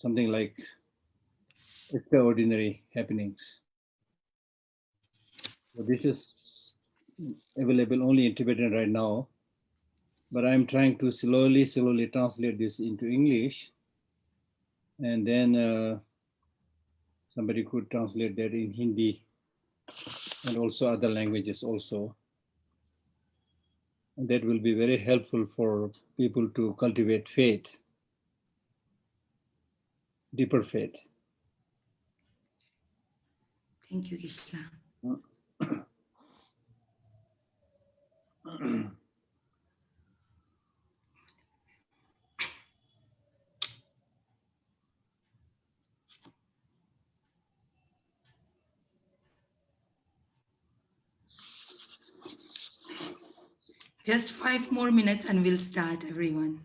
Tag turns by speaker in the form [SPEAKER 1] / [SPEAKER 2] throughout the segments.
[SPEAKER 1] something like extraordinary happenings. So this is available only in Tibetan right now, but I'm trying to slowly translate this into English, and then somebody could translate that in Hindi and also other languages also. And that will be very helpful for people to cultivate faith, deeper faith.
[SPEAKER 2] Thank you, Geshe. Just 5 more minutes and we'll start, everyone.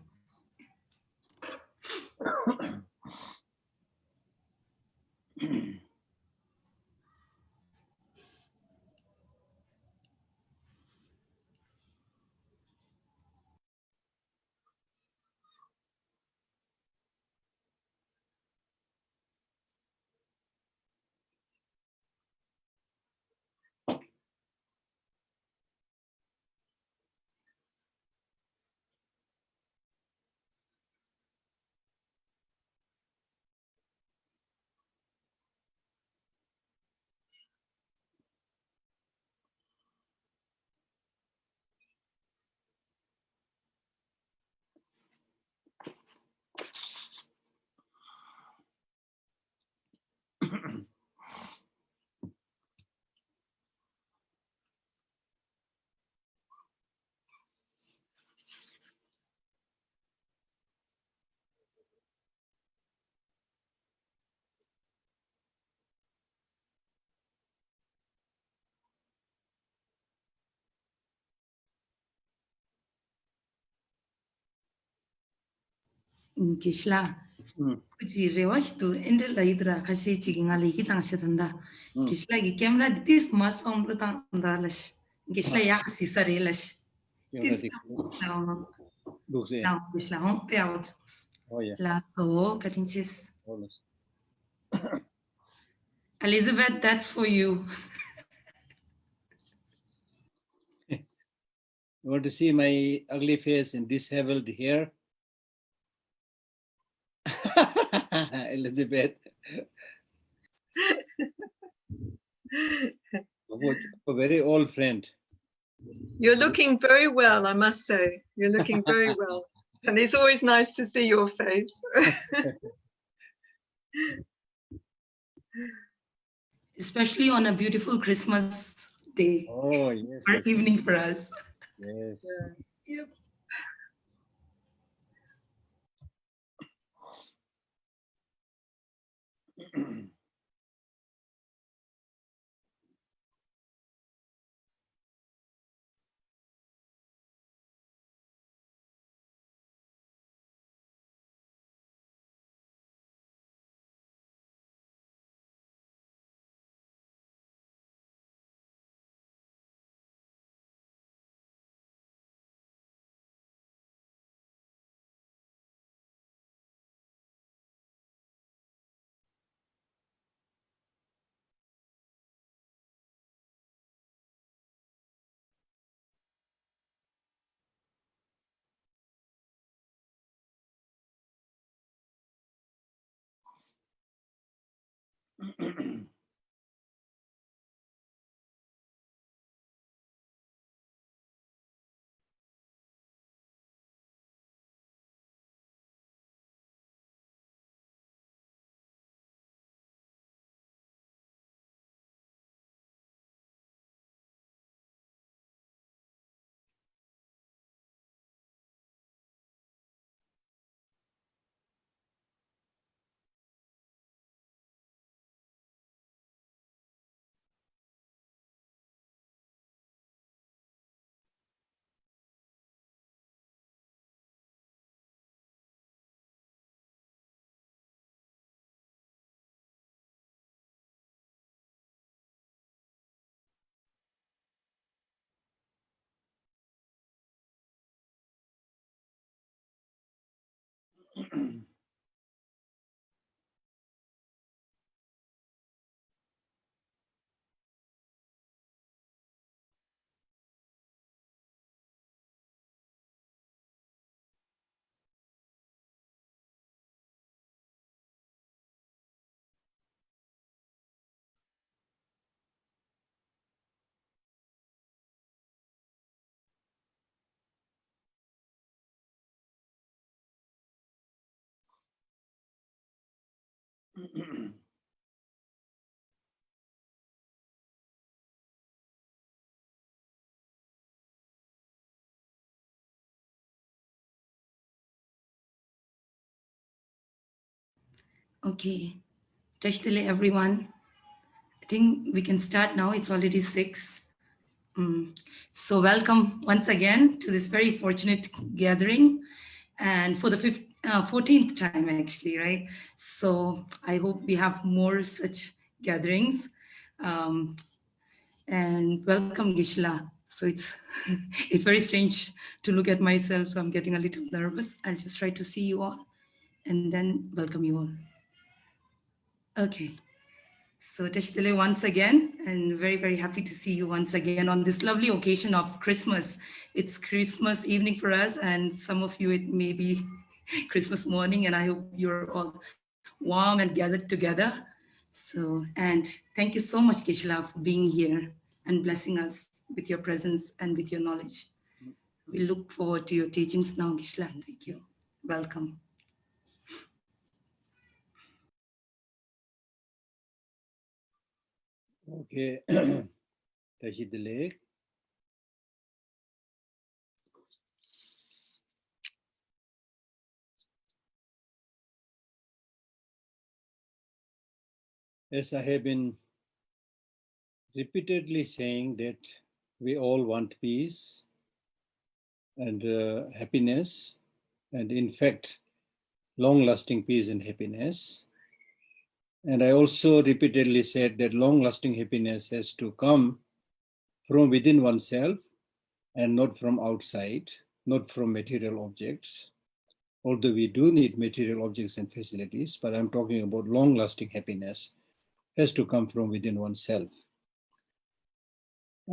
[SPEAKER 2] Geshe, kuchi rewash tu ender la idra kashi chigi ngali hitang shitanda. Geshe gi camera this mas phone lutang dalash. Geshe ya si sarelash. This now Geshe home pe out.
[SPEAKER 1] Oh yeah.
[SPEAKER 2] La so katinches. Elizabeth, that's for you.
[SPEAKER 1] You want to see my ugly face and disheveled hair? Elizabeth. A very old friend.
[SPEAKER 3] You're looking very well, I must say. You're looking very well. And it's always nice to see your face.
[SPEAKER 2] Especially on a beautiful Christmas day.
[SPEAKER 1] Oh, yes.
[SPEAKER 2] Or evening for us.
[SPEAKER 1] Yes.
[SPEAKER 2] Yeah. Yep. Okay, Tashdile everyone. I think we can start now. It's already 6. So welcome once again to this very fortunate gathering, and for the 14th time actually, right? So I hope we have more such gatherings. And welcome, Gishla. So it's it's very strange to look at myself, so I'm getting a little nervous. I'll just try to see you all and then welcome you all. Okay. So Tashdile once again, and very, very happy to see you once again on this lovely occasion of Christmas. It's Christmas evening for us, and some of you it may be Christmas morning, and I hope you're all warm and gathered together. So, and thank you so much, Geshe, for being here and blessing us with your presence and with your knowledge. We look forward to your teachings now, Geshe. Thank you. Welcome.
[SPEAKER 1] Okay, Tashdile. As I have been repeatedly saying that we all want peace and happiness, and in fact, long-lasting peace and happiness. And I also repeatedly said that long-lasting happiness has to come from within oneself and not from outside, not from material objects. Although we do need material objects and facilities, but I'm talking about long-lasting happiness has to come from within oneself.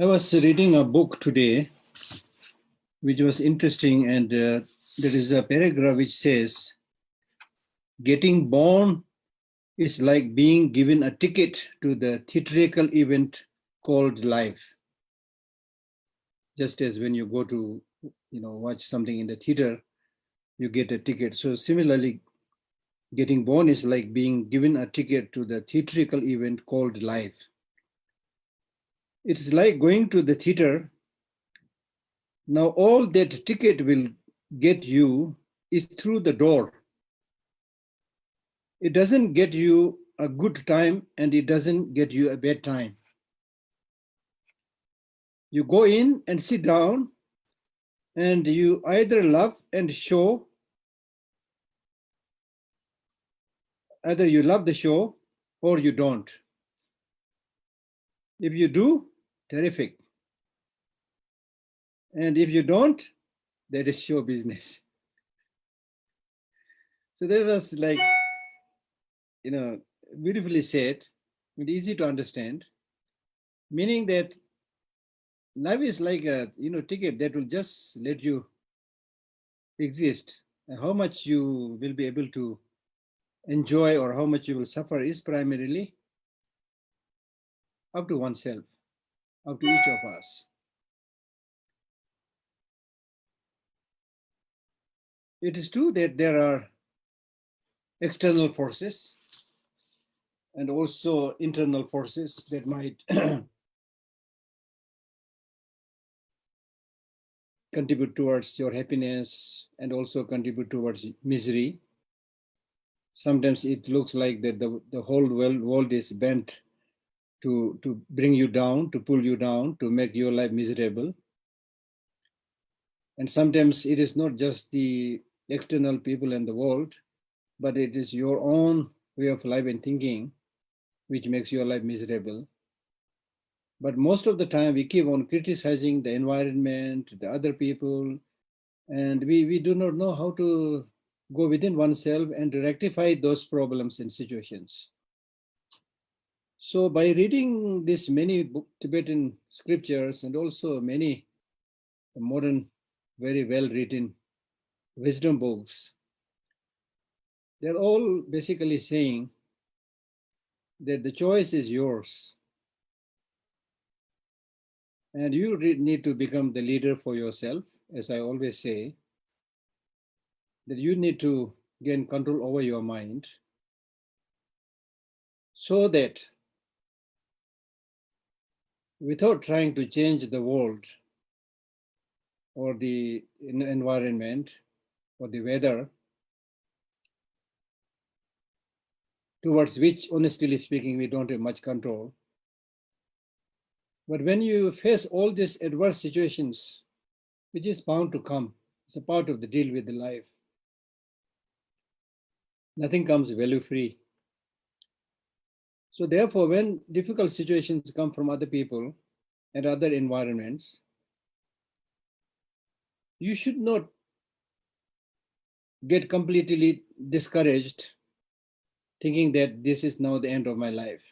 [SPEAKER 1] I was reading a book today, which was interesting, and there is a paragraph which says, getting born is like being given a ticket to the theatrical event called life. Just as when you go to, watch something in the theater, you get a ticket. So similarly, getting born is like being given a ticket to the theatrical event called life. It's like going to the theater. Now all that ticket will get you is through the door. It doesn't get you a good time and it doesn't get you a bad time. You go in and sit down and you either love and show, either you love the show or you don't. If you do, terrific. And if you don't, that is show business. So that was like, beautifully said, and easy to understand, meaning that life is like a ticket that will just let you exist. And how much you will be able to enjoy or how much you will suffer is primarily up to oneself, up to each of us. It is true that there are external forces and also internal forces that might contribute towards your happiness and also contribute towards misery. Sometimes it looks like that the whole world is bent to bring you down, to pull you down, to make your life miserable. And sometimes it is not just the external people in the world, but it is your own way of life and thinking which makes your life miserable. But most of the time we keep on criticizing the environment, the other people, and we do not know how to go within oneself and to rectify those problems and situations. So by reading these many Tibetan scriptures and also many modern, very well written wisdom books, they're all basically saying that the choice is yours. And you need to become the leader for yourself, as I always say, that you need to gain control over your mind. so that without trying to change the world or the environment or the weather, towards which, honestly speaking, we don't have much control. But when you face all these adverse situations, which is bound to come, it's a part of the deal with the life. Nothing comes value-free. So therefore, when difficult situations come from other people and other environments, you should not get completely discouraged, thinking that this is now the end of my life.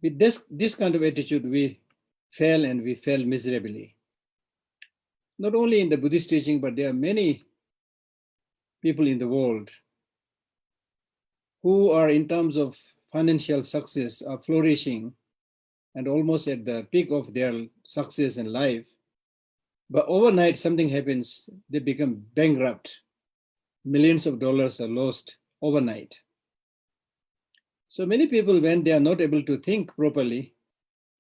[SPEAKER 1] With this kind of attitude, we fail, and we fail miserably. Not only in the Buddhist teaching, but there are many people in the world who are, in terms of financial success, are flourishing and almost at the peak of their success in life. But overnight, something happens, they become bankrupt. Millions of dollars are lost overnight. So many people, when they are not able to think properly,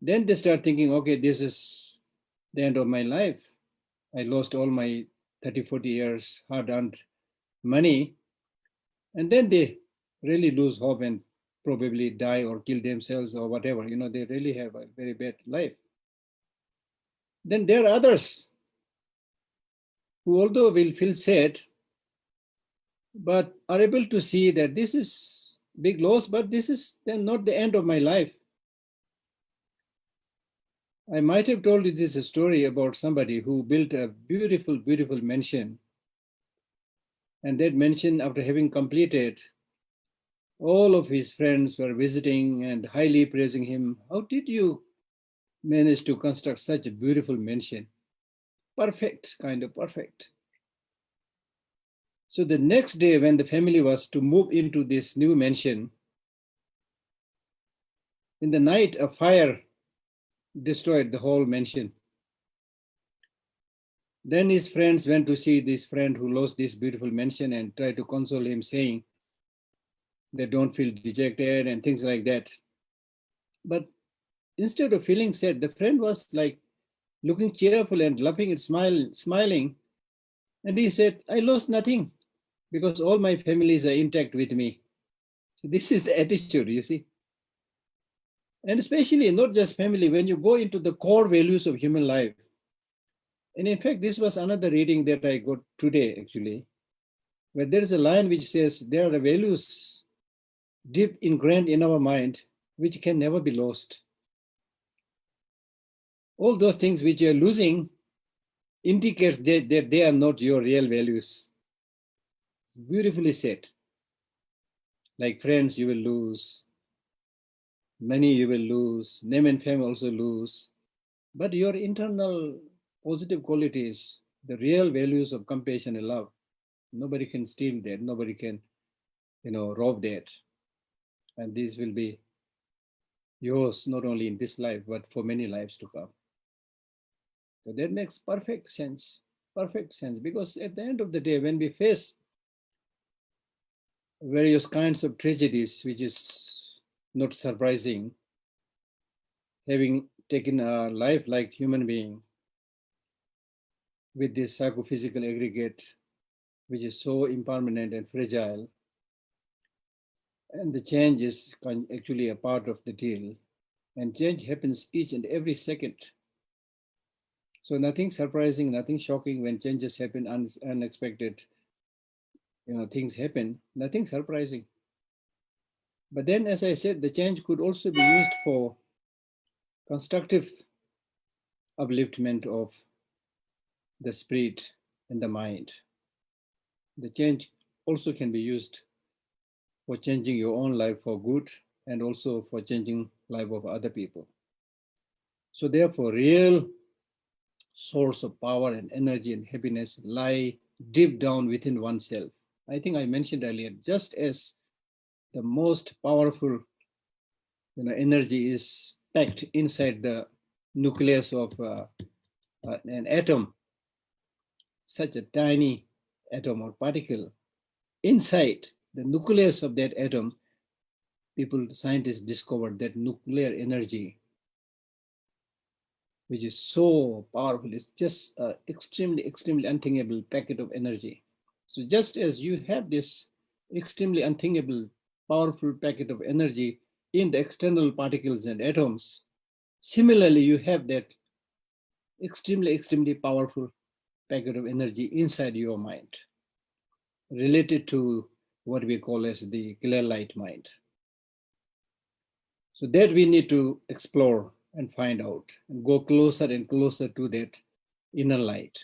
[SPEAKER 1] then they start thinking, okay, this is the end of my life. I lost all my 30, 40 years hard-earned money. And then they really lose hope and probably die or kill themselves or whatever. They really have a very bad life. Then there are others who, although will feel sad, but are able to see that this is big loss, but this is then not the end of my life. I might have told you this story about somebody who built a beautiful, beautiful mansion. And that mansion, after having completed, all of his friends were visiting and highly praising him. How did you manage to construct such a beautiful mansion? Perfect, kind of perfect. So the next day, when the family was to move into this new mansion, in the night, a fire destroyed the whole mansion. Then his friends went to see this friend who lost this beautiful mansion and tried to console him, saying they don't feel dejected and things like that. But instead of feeling sad, the friend was like looking cheerful and laughing and smiling. And he said, I lost nothing because all my families are intact with me. So this is the attitude, you see. And especially not just family, when you go into the core values of human life. And in fact, this was another reading that I got today, actually, where there is a line which says there are values deep ingrained in our mind which can never be lost. All those things which you are losing indicates that they are not your real values. It's beautifully said. Like friends, you will lose. Money you will lose. Name and fame also lose. But your internal positive qualities, the real values of compassion and love, nobody can steal that. Nobody can, rob that. And these will be yours, not only in this life, but for many lives to come. So that makes perfect sense, because at the end of the day, when we face various kinds of tragedies, which is not surprising, having taken a life like human being with this psychophysical aggregate, which is so impermanent and fragile, and the change is actually a part of the deal, and change happens each and every second. So nothing surprising, nothing shocking when changes happen, unexpected, things happen, nothing surprising. But then, as I said, the change could also be used for constructive upliftment of the spirit and the mind. The change also can be used for changing your own life for good and also for changing life of other people. So therefore, real source of power and energy and happiness lie deep down within oneself. I think I mentioned earlier, just as the most powerful energy is packed inside the nucleus of an atom, such a tiny atom or particle, inside the nucleus of that atom, scientists discovered that nuclear energy, which is so powerful, it's just an extremely, extremely unthinkable packet of energy. So just as you have this extremely unthinkable, powerful packet of energy in the external particles and atoms, similarly, you have that extremely, extremely powerful packet of energy inside your mind, related to what we call as the clear light mind. So that we need to explore and find out and go closer and closer to that inner light.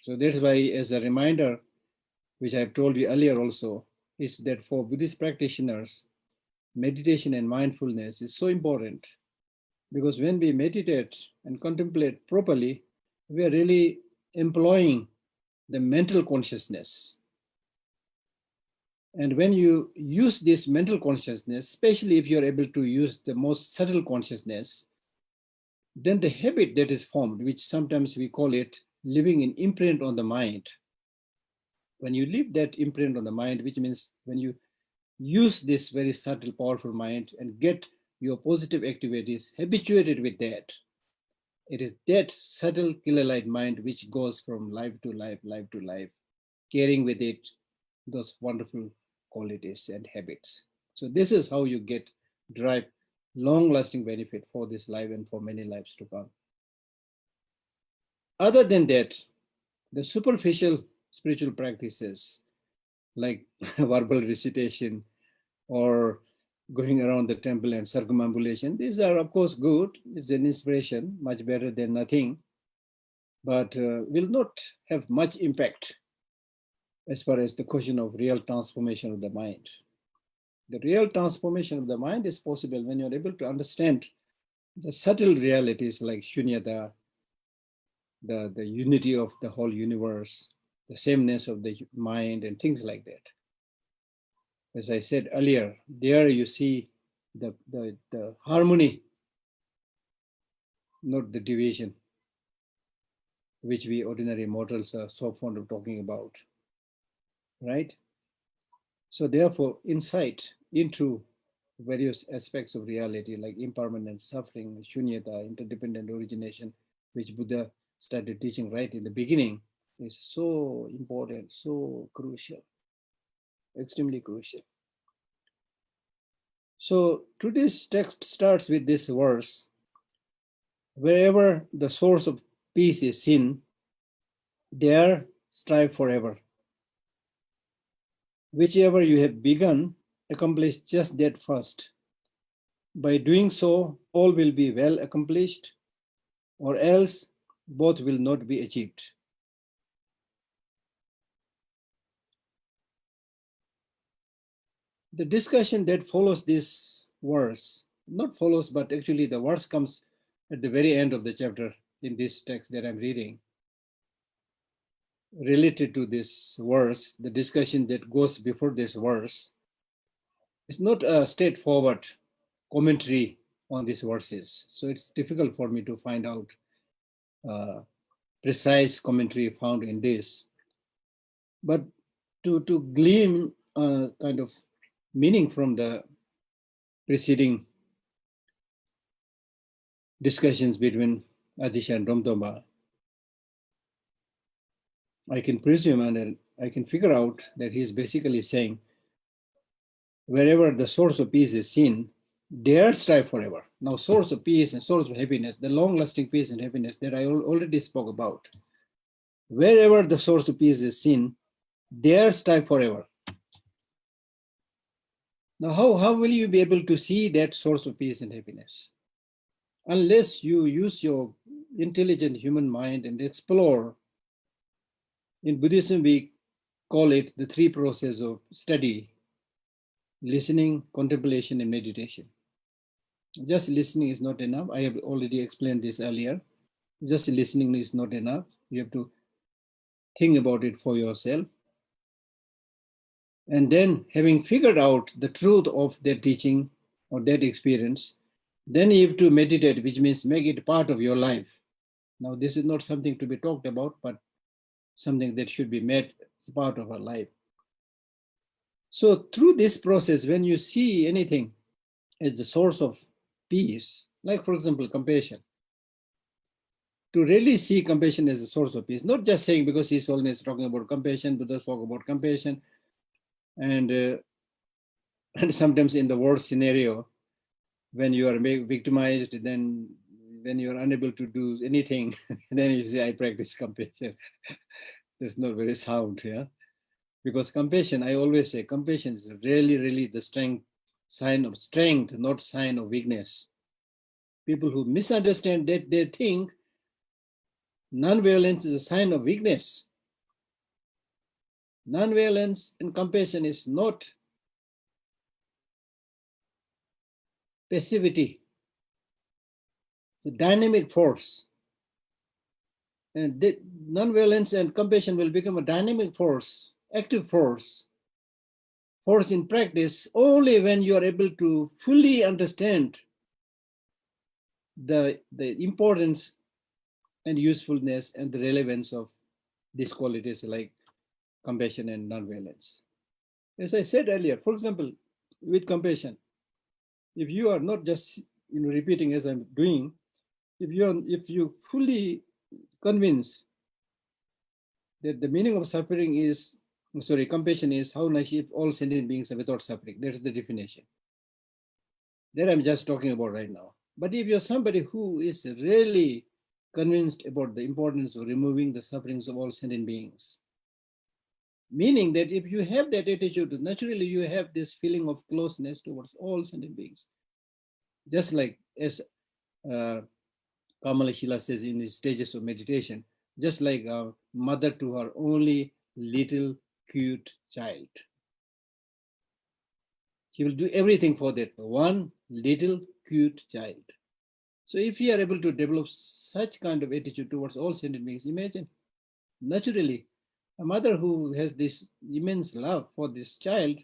[SPEAKER 1] So that's why, as a reminder, which I've told you earlier also, is that for Buddhist practitioners, meditation and mindfulness is so important, because when we meditate and contemplate properly, we are really employing the mental consciousness. And when you use this mental consciousness, especially if you're able to use the most subtle consciousness, then the habit that is formed, which sometimes we call it living an imprint on the mind. When you leave that imprint on the mind, which means when you use this very subtle, powerful mind and get your positive activities habituated with that, it is that subtle killer light mind which goes from life to life, life to life, carrying with it those wonderful qualities and habits. So this is how you drive long-lasting benefit for this life and for many lives to come. Other than that, the superficial spiritual practices like verbal recitation or going around the temple and circumambulation, these are of course good. It's an inspiration, much better than nothing, but will not have much impact as far as the question of real transformation of the mind. The real transformation of the mind is possible when you're able to understand the subtle realities like shunyata, the unity of the whole universe, the sameness of the mind, and things like that. As I said earlier, there you see the harmony, not the division, which we ordinary mortals are so fond of talking about, right? So therefore, insight into various aspects of reality like impermanence, suffering, shunyata, interdependent origination, which Buddha started teaching right in the beginning, is so important, so crucial, extremely crucial. So today's text starts with this verse: wherever the source of peace is seen, there strive forever. Whichever you have begun, accomplish just that first. By doing so, all will be well accomplished, or else both will not be achieved. The discussion that follows this verse, not follows, but actually the verse comes at the very end of the chapter in this text that I'm reading. Related to this verse, the discussion that goes before this verse is not a straightforward commentary on these verses. So it's difficult for me to find out precise commentary found in this. But to glean kind of meaning from the preceding discussions between Atisha and Ramtomba, I can presume and I can figure out that he's basically saying, wherever the source of peace is seen, there strive forever. Now, source of peace and source of happiness, the long-lasting peace and happiness that I already spoke about, wherever the source of peace is seen, there strive forever. Now, how will you be able to see that source of peace and happiness? Unless you use your intelligent human mind and explore. In Buddhism, we call it the three processes of study: listening, contemplation, and meditation. Just listening is not enough. I have already explained this earlier. Just listening is not enough. You have to think about it for yourself. And then, having figured out the truth of that teaching or that experience, then you have to meditate, which means make it part of your life. Now, this is not something to be talked about, but something that should be made as part of our life. So through this process, when you see anything, as the source of peace, like for example, compassion. To really see compassion as a source of peace, not just saying because His Holiness is talking about compassion, Buddha spoke about compassion, and sometimes in the worst scenario, when you are victimized, then when you are unable to do anything, then you say, I practice compassion. That's not very sound, yeah? Because compassion, I always say, compassion is really, really the sign of strength, not sign of weakness. People who misunderstand that, they think non-violence is a sign of weakness. Non-violence and compassion is not passivity. It's a dynamic force. And non-violence and compassion will become a dynamic force, active force in practice only when you are able to fully understand the importance and usefulness and the relevance of these qualities like compassion and non-violence. As I said earlier, for example, with compassion, if you are not just repeating as I'm doing, if you fully convinced that the meaning of suffering is, compassion is how nice if all sentient beings are without suffering. That is the definition. That I'm just talking about right now. But if you're somebody who is really convinced about the importance of removing the sufferings of all sentient beings, meaning that if you have that attitude, naturally you have this feeling of closeness towards all sentient beings. Just like as Kamala Shila says in his stages of meditation, just like a mother to her only little cute child. She will do everything for that one little cute child. So if you are able to develop such kind of attitude towards all sentient beings, imagine, naturally, a mother who has this immense love for this child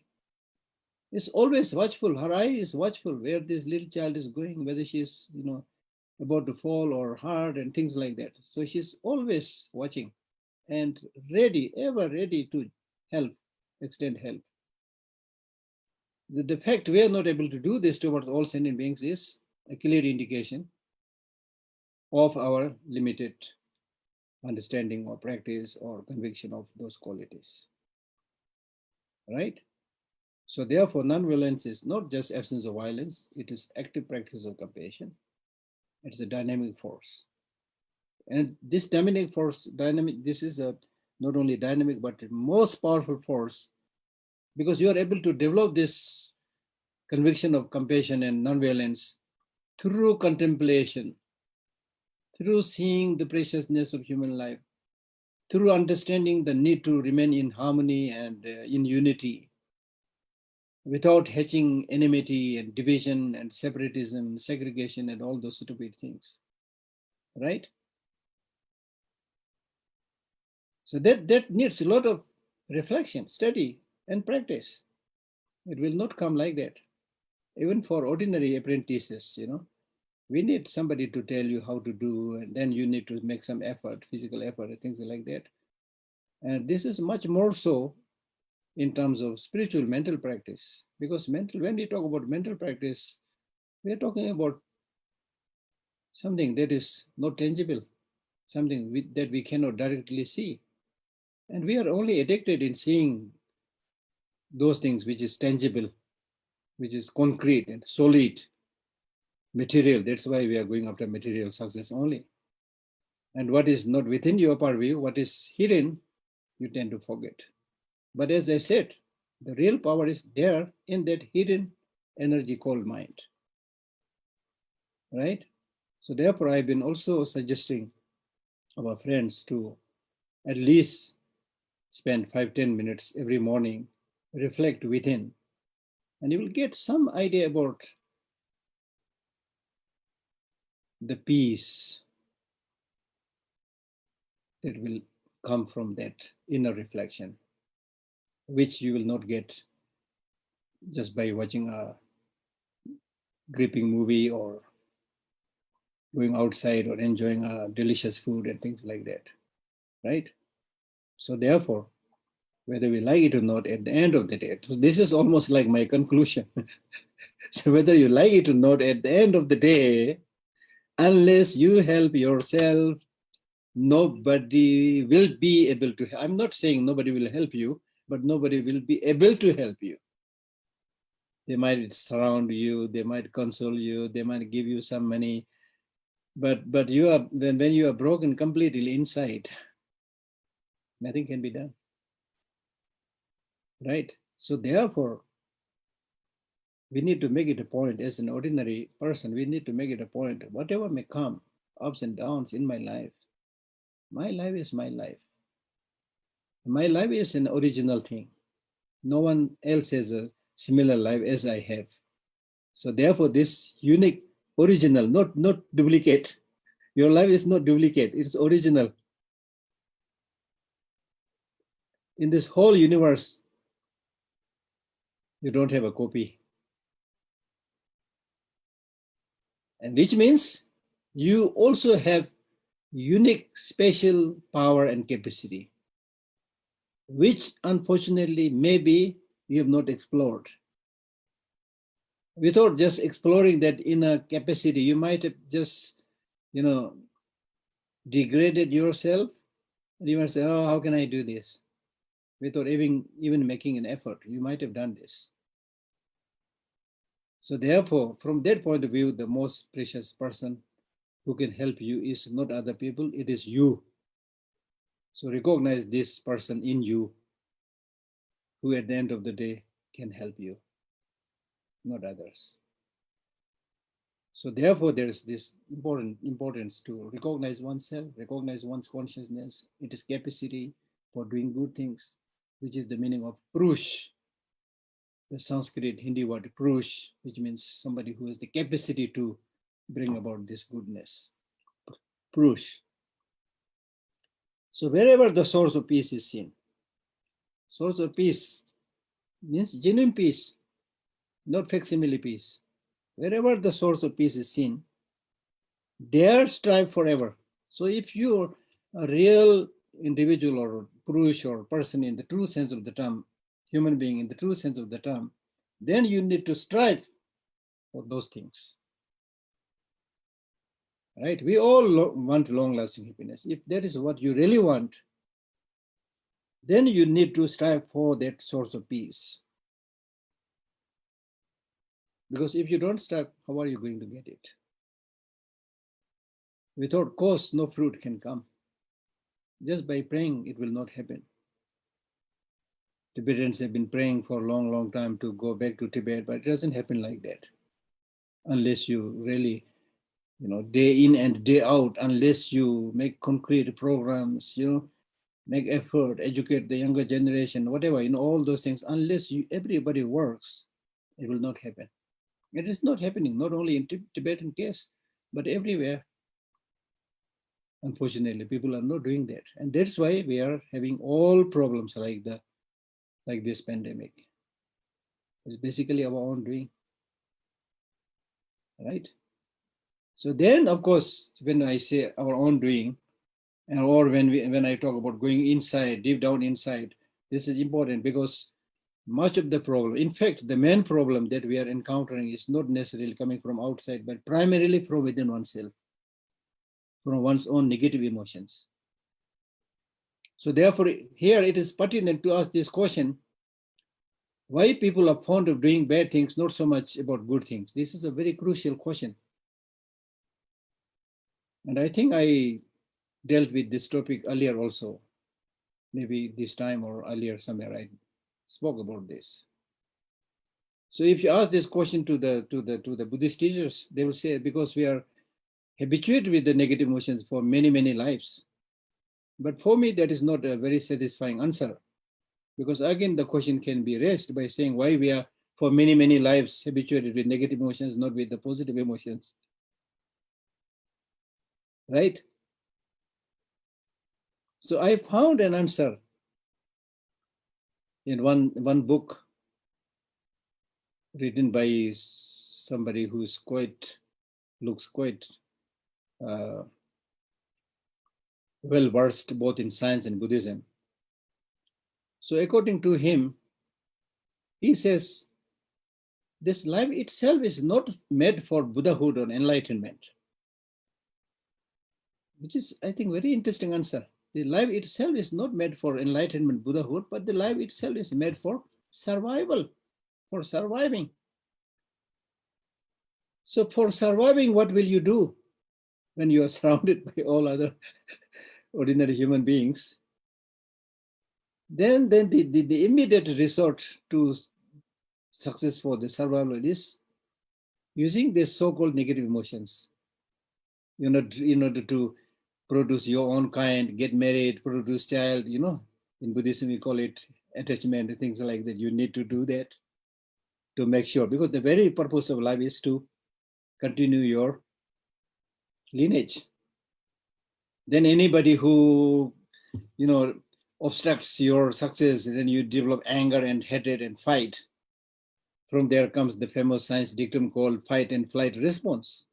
[SPEAKER 1] is always watchful. Her eye is watchful where this little child is going, whether she's, about to fall or hurt and things like that. So she's always watching and ready, ever ready to help, extend help. The fact we are not able to do this towards all sentient beings is a clear indication of our limited understanding or practice or conviction of those qualities. Right? So therefore, non-violence is not just absence of violence, it is active practice of compassion. It is a dynamic force. And this dynamic force, this is not only dynamic, but the most powerful force, because you are able to develop this conviction of compassion and non-violence through contemplation, through seeing the preciousness of human life, through understanding the need to remain in harmony and in unity, without hatching enmity and division and separatism, segregation, and all those stupid things, right? So that needs a lot of reflection, study, and practice. It will not come like that. Even for ordinary apprentices, we need somebody to tell you how to do, and then you need to make some effort, physical effort, and things like that. And this is much more so in terms of spiritual mental practice, because when we talk about mental practice, we are talking about something that is not tangible, something that we cannot directly see. And we are only addicted in seeing those things which is tangible, which is concrete and solid, material. That's why we are going after material success only. And what is not within your purview, what is hidden, you tend to forget. But as I said, the real power is there in that hidden energy called mind, right? So therefore, I've been also suggesting our friends to at least spend 5-10 minutes every morning, reflect within, and you will get some idea about the peace that will come from that inner reflection, which you will not get just by watching a gripping movie or going outside or enjoying a delicious food and things like that, right? So therefore, whether we like it or not, at the end of the day, so this is almost like my conclusion. So whether you like it or not, at the end of the day, unless you help yourself, nobody will be able to. I'm not saying nobody will help you, but nobody will be able to help you. They might surround you, they might console you, they might give you some money, but you are when you are broken completely inside, nothing can be done. Right? So therefore, we need to make it a point as an ordinary person, we need to make it a point, whatever may come, ups and downs in my life is my life. My life is an original thing. No one else has a similar life as I have. So therefore, this unique, original, not duplicate. Your life is not duplicate, it's original. In this whole universe, you don't have a copy. And which means you also have unique, special power and capacity, which unfortunately maybe you have not explored. Without just exploring that inner capacity, you might have just, degraded yourself. You might say, oh, how can I do this? Without even making an effort, you might have done this. So therefore, from that point of view, the most precious person who can help you is not other people, it is you. So recognize this person in you who at the end of the day can help you, not others. So therefore, there is this importance to recognize oneself, recognize one's consciousness, its capacity for doing good things, which is the meaning of Purush, the Sanskrit Hindi word Purush, which means somebody who has the capacity to bring about this goodness. Purush. So wherever the source of peace is seen, source of peace means genuine peace, not facsimile peace. Wherever the source of peace is seen, there strive forever. So if you're a real individual or Purush or person in the true sense of the term, human being in the true sense of the term, then you need to strive for those things. Right? We all want long-lasting happiness. If that is what you really want, then you need to strive for that source of peace. Because if you don't strive, how are you going to get it? Without cause, no fruit can come. Just by praying, it will not happen. Tibetans have been praying for a long, long time to go back to Tibet, but it doesn't happen like that. Unless you really, day in and day out, unless you make concrete programs, make effort, educate the younger generation, whatever, all those things, unless everybody works, it will not happen. It is not happening, not only in Tibetan case, but everywhere. Unfortunately, people are not doing that. And that's why we are having all problems like this pandemic. It's basically our own doing. Right? So then, of course, when I say our own doing, or when I talk about going inside, deep down inside, this is important because much of the problem, in fact, the main problem that we are encountering is not necessarily coming from outside, but primarily from within oneself, from one's own negative emotions. So therefore, here it is pertinent to ask this question, why people are fond of doing bad things, not so much about good things? This is a very crucial question. And I think I dealt with this topic earlier also, maybe this time or earlier somewhere I spoke about this. So if you ask this question to the Buddhist teachers, they will say, because we are habituated with the negative emotions for many, many lives. But for me, that is not a very satisfying answer, because again, the question can be raised by saying why we are for many, many lives habituated with negative emotions, not with the positive emotions. Right? So I found an answer in one book written by somebody who's looks quite well versed both in science and Buddhism. So according to him, he says this life itself is not made for Buddhahood or enlightenment. Which is, I think, very interesting answer. The life itself is not made for enlightenment, Buddhahood, but the life itself is made for survival, for surviving. So for surviving, what will you do when you are surrounded by all other ordinary human beings? Then the immediate resort to success for the survival is using these so-called negative emotions. In order to produce your own kind, get married, produce child, in Buddhism we call it attachment and things like that. You need to do that to make sure, because the very purpose of life is to continue your lineage. Then anybody who, obstructs your success, then you develop anger and hatred and fight. From there comes the famous science dictum called fight and flight response.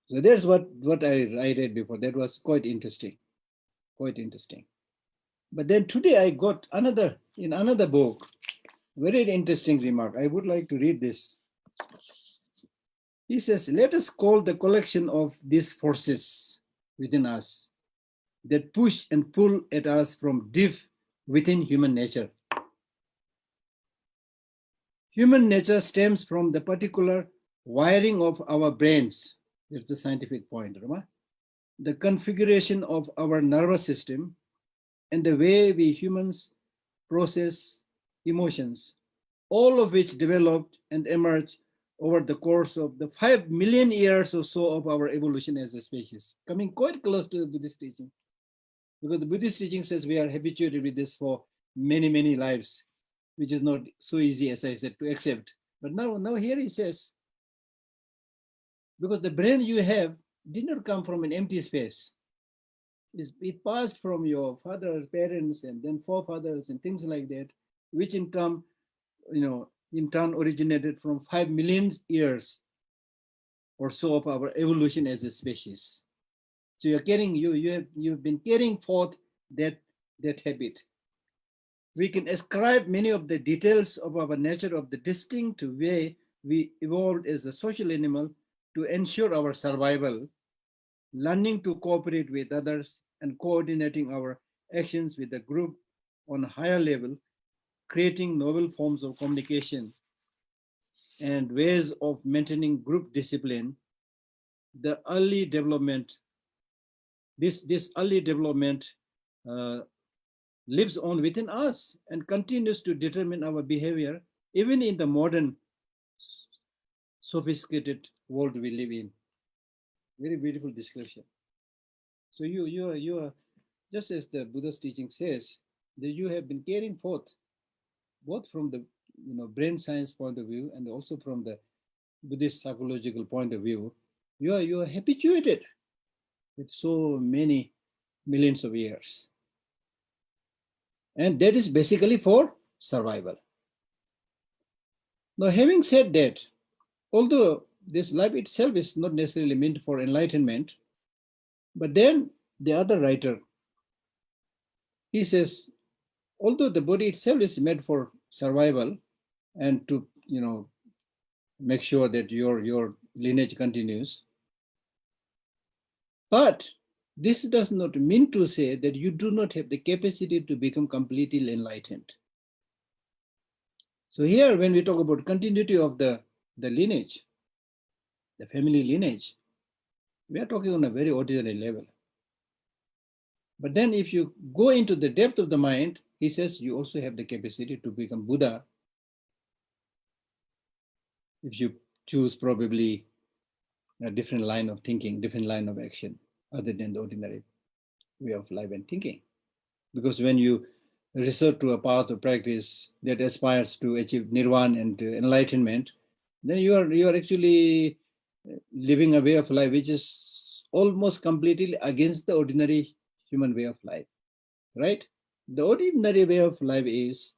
[SPEAKER 1] So that's what I read before. That was quite interesting, quite interesting. But then today I got in another book, very interesting remark. I would like to read this. He says, let us call the collection of these forces within us that push and pull at us from deep within human nature. Human nature stems from the particular wiring of our brains. That's the scientific point, Rama. The configuration of our nervous system and the way we humans process emotions, all of which developed and emerged over the course of the 5 million years or so of our evolution as a species, coming quite close to the Buddhist teaching. Because the Buddhist teaching says we are habituated with this for many, many lives, which is not so easy, as I said, to accept. But now here he says, because the brain you have did not come from an empty space. It passed from your father's parents and then forefathers and things like that, which in turn originated from 5 million years or so of our evolution as a species. So you've been carrying forth that habit. We can ascribe many of the details of our nature of the distinct way we evolved as a social animal to ensure our survival, learning to cooperate with others and coordinating our actions with the group on a higher level, creating novel forms of communication and ways of maintaining group discipline. The early development, this early development lives on within us and continues to determine our behavior, even in the modern sophisticated world we live in. Very beautiful description. So you are, just as the Buddha's teaching says, that you have been carrying forth, both from the brain science point of view and also from the Buddhist psychological point of view, you are habituated with so many millions of years. And that is basically for survival. Now, having said that, although this life itself is not necessarily meant for enlightenment, but then the other writer, he says, although the body itself is made for survival and to make sure that your lineage continues, but this does not mean to say that you do not have the capacity to become completely enlightened. So here, when we talk about continuity of the lineage, the family lineage, we are talking on a very ordinary level. But then if you go into the depth of the mind, he says you also have the capacity to become Buddha if you choose probably a different line of thinking, different line of action, other than the ordinary way of life and thinking. Because when you resort to a path of practice that aspires to achieve nirvana and enlightenment, then you are actually living a way of life which is almost completely against the ordinary human way of life, right? The ordinary way of life is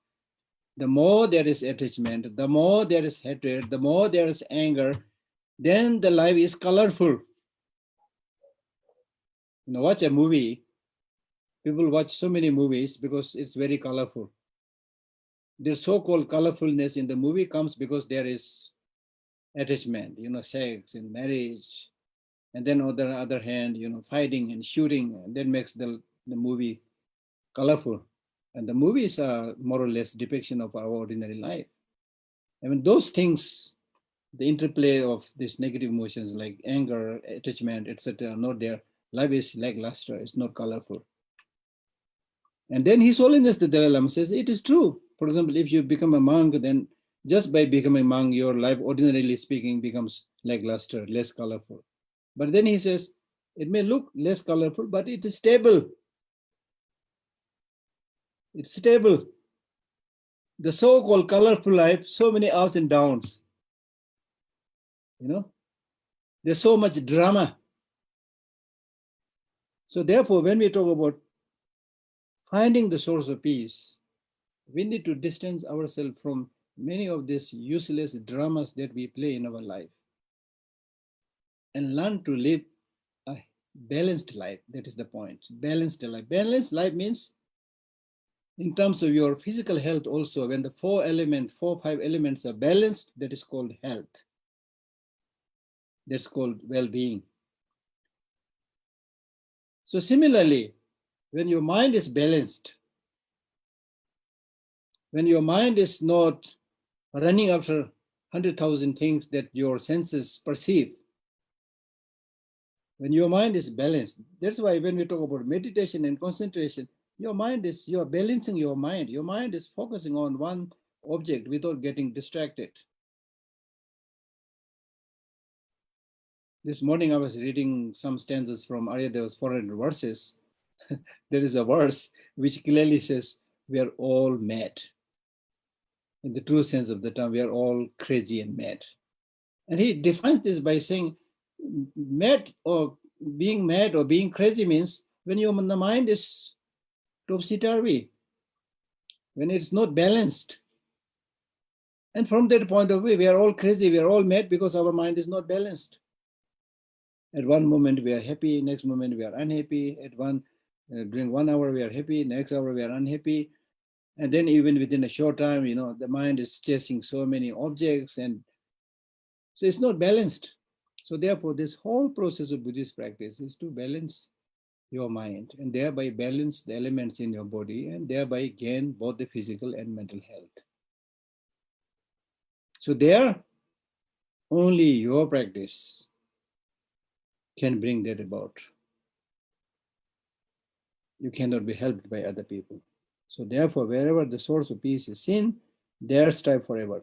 [SPEAKER 1] the more there is attachment, the more there is hatred, the more there is anger, then the life is colorful. Watch a movie. People watch so many movies because it's very colorful. their so-called colorfulness in the movie comes because there is attachment, sex and marriage. And then on the other hand, fighting and shooting, and that makes the movie colorful. And the movies are more or less depiction of our ordinary life. I mean, those things, the interplay of these negative emotions like anger, attachment, etc., are not there. Life is lackluster, it's not colorful. And then His Holiness the Dalai Lama says, it is true. For example, if you become a monk, then just by becoming a monk, your life, ordinarily speaking, becomes lackluster, less colorful. But then he says, it may look less colorful, but it is stable. It's stable. The so-called colorful life, so many ups and downs. There's so much drama. So therefore, when we talk about finding the source of peace, we need to distance ourselves from many of these useless dramas that we play in our life and learn to live a balanced life. That is the point. Balanced life. Balanced life means in terms of your physical health also, when the 5 elements are balanced, that is called health. That's called well-being. So similarly, when your mind is balanced, when your mind is not running after 100,000 things that your senses perceive, when your mind is balanced, that's why when we talk about meditation and concentration, you are balancing your mind. Your mind is focusing on one object without getting distracted. This morning I was reading some stanzas from Aryadeva's 400 verses. There is a verse which clearly says, we are all mad. In the true sense of the term, we are all crazy and mad. And he defines this by saying, mad or being crazy means when your mind is topsy-turvy, when it's not balanced. And from that point of view, we are all crazy, we are all mad because our mind is not balanced. At one moment we are happy, next moment we are unhappy. During 1 hour we are happy, next hour we are unhappy. And then even within a short time, the mind is chasing so many objects, and so it's not balanced. So therefore, this whole process of Buddhist practice is to balance your mind and thereby balance the elements in your body and thereby gain both the physical and mental health. So there, only your practice can bring that about. You cannot be helped by other people. So therefore, wherever the source of peace is seen, there strive forever.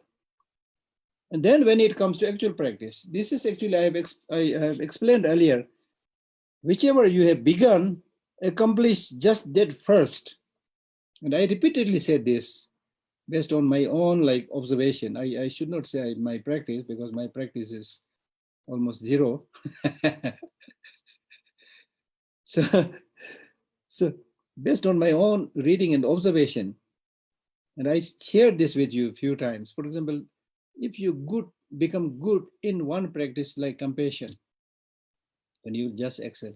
[SPEAKER 1] And then when it comes to actual practice, this is actually, I have explained earlier, whichever you have begun, accomplish just that first. And I repeatedly said this based on my own observation. I should not say my practice because my practice is almost zero. So based on my own reading and observation, and I shared this with you a few times. For example, if you become good in one practice like compassion, then you just excel.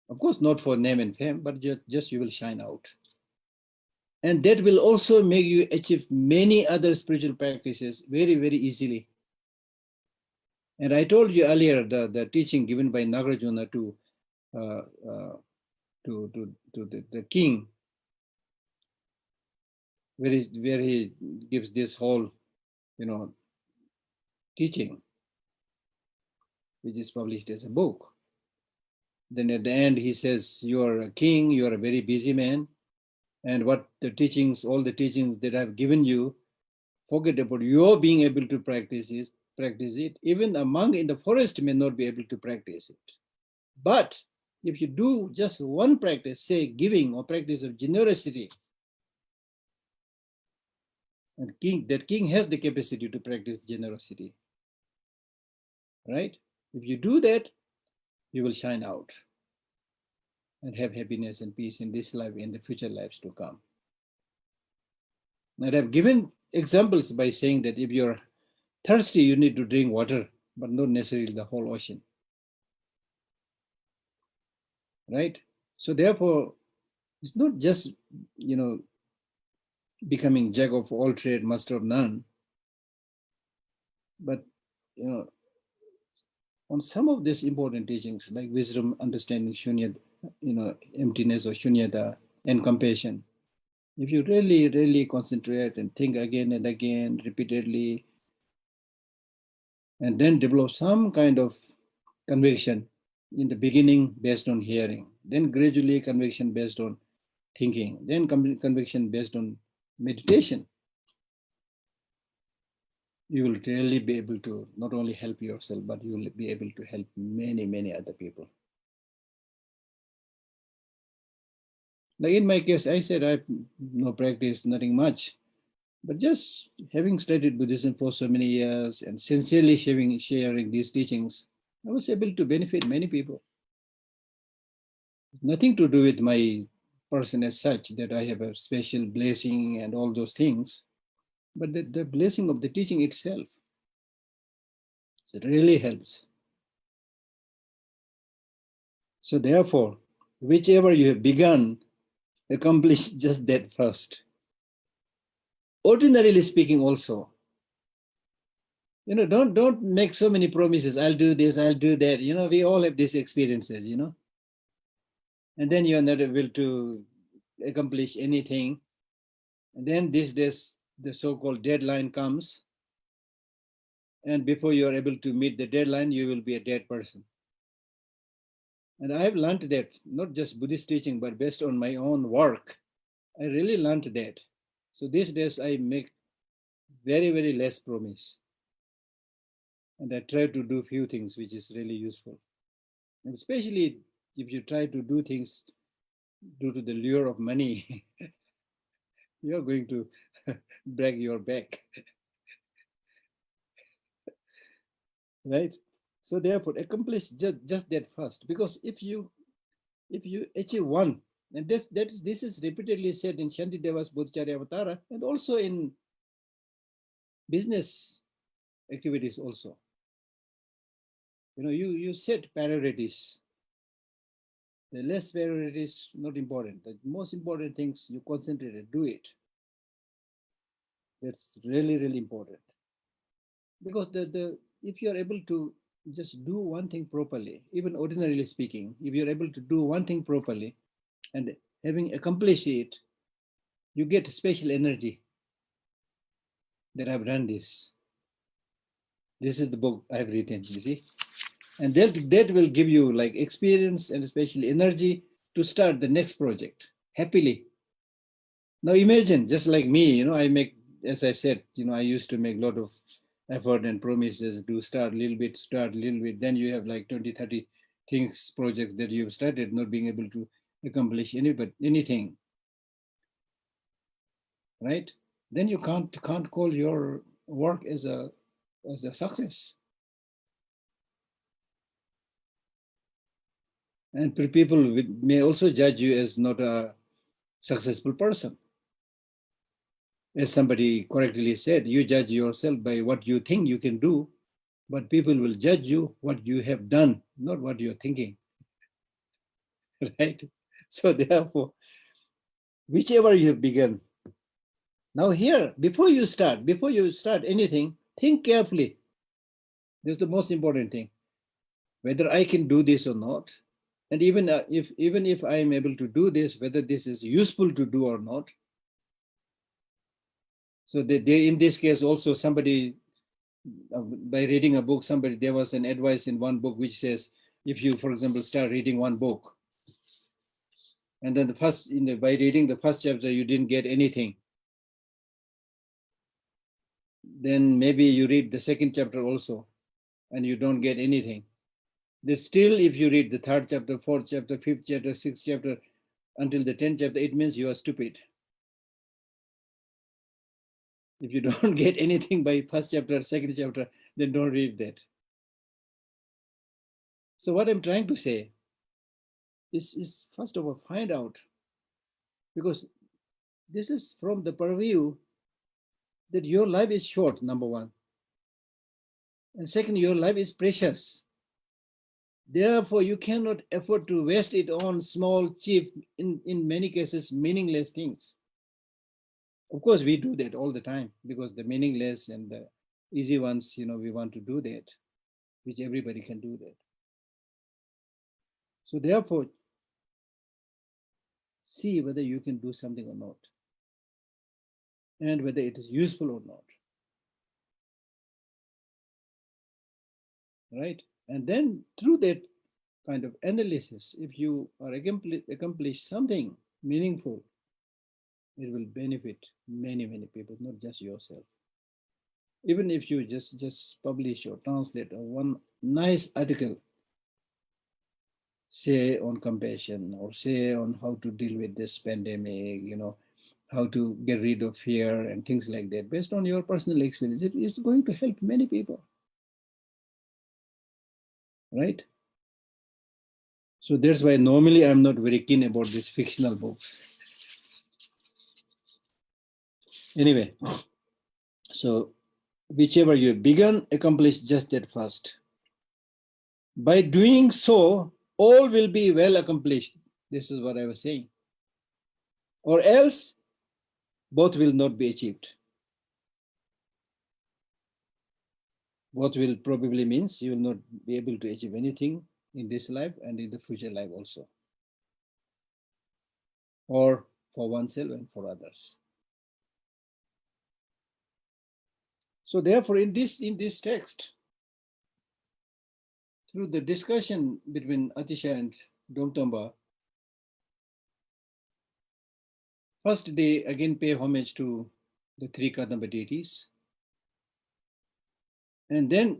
[SPEAKER 1] Of course, not for name and fame, but just you will shine out. And that will also make you achieve many other spiritual practices very, very easily. And I told you earlier the teaching given by Nagarjuna to the king, where he gives this whole, teaching, which is published as a book. Then at the end, he says, you are a king, you are a very busy man, and all the teachings that I've given you, forget about your being able to practice it. Even a monk in the forest may not be able to practice it. But if you do just one practice, say giving or practice of generosity, and that king has the capacity to practice generosity, right? If you do that, you will shine out and have happiness and peace in this life and the future lives to come. And I've given examples by saying that if you're thirsty, you need to drink water, but not necessarily the whole ocean, right? So therefore, It's not just, becoming jack of all trade, master of none, but, on some of these important teachings like wisdom, understanding, shunyata, emptiness or shunyata, and compassion, if you really, really concentrate and think again and again, repeatedly, and then develop some kind of conviction in the beginning based on hearing, then gradually conviction based on thinking, then conviction based on meditation, you will really be able to not only help yourself, but you will be able to help many, many other people. Like in my case, I said I have no practice, nothing much, but just having studied Buddhism for so many years and sincerely sharing these teachings, I was able to benefit many people. Nothing to do with my person as such, that I have a special blessing and all those things, but the blessing of the teaching itself. It really helps. So therefore, whichever you have begun, accomplish just that first. Ordinarily speaking also, don't make so many promises. I'll do this, I'll do that. We all have these experiences, and then you're not able to accomplish anything. And then these days, the so-called deadline comes. And before you're able to meet the deadline, you will be a dead person. And I have learned that, not just Buddhist teaching, but based on my own work, I really learned that. So these days I make very, very less promise. And I try to do few things which is really useful. And especially if you try to do things due to the lure of money, you're going to break your back. Right? So therefore, accomplish just that first. Because if you achieve one, and this is repeatedly said in Shantideva's Bodhicharya Avatara, and also in business activities also. You set priorities. The less priorities not important. The most important things you concentrate and do it. That's really, really important. Because if you're able to just do one thing properly, even ordinarily speaking, if you're able to do one thing properly and having accomplished it, you get special energy that I've done this. This is the book I've written, you see. And that will give you like experience and especially energy to start the next project happily. Now imagine, just like me, I make, as I said, I used to make a lot of effort and promises to start a little bit, then you have like 20, 30 things, projects that you've started, not being able to accomplish anything, right? Then you can't call your work as a success. And people may also judge you as not a successful person. As somebody correctly said, you judge yourself by what you think you can do, but people will judge you what you have done, not what you're thinking. Right? So therefore, whichever you have begun. Now here, before you start anything, think carefully. This is the most important thing. Whether I can do this or not, and even if I am able to do this, whether this is useful to do or not. So they in this case also somebody, by reading a book, there was an advice in one book which says, if you, for example, start reading one book, and then by reading the first chapter you didn't get anything, then maybe you read the second chapter also, and you don't get anything. Then still, if you read the third chapter, fourth chapter, fifth chapter, sixth chapter, until the 10th chapter, it means you are stupid. If you don't get anything by first chapter, second chapter, then don't read that. So what I'm trying to say is first of all, find out, because this is from the purview that your life is short, number one. And second, your life is precious. Therefore, you cannot afford to waste it on small, cheap, in many cases, meaningless things. Of course, we do that all the time because the meaningless and the easy ones, we want to do that, which everybody can do that. So therefore, see whether you can do something or not, and whether it is useful or not. Right? And then through that kind of analysis, if you are accomplish something meaningful, it will benefit many, many people, not just yourself. Even if you just publish or translate one nice article, say on compassion, or say on how to deal with this pandemic, how to get rid of fear and things like that, based on your personal experience, it is going to help many people. Right? So that's why normally I'm not very keen about these fictional books. Anyway, so whichever you begun, accomplish just that first. By doing so, all will be well accomplished. This is what I was saying. Or else, both will not be achieved. Both will probably means you will not be able to achieve anything in this life and in the future life also. Or for oneself and for others. So therefore, in this text, through the discussion between Atisha and Domtamba, first they again pay homage to the three Kadamba deities. And then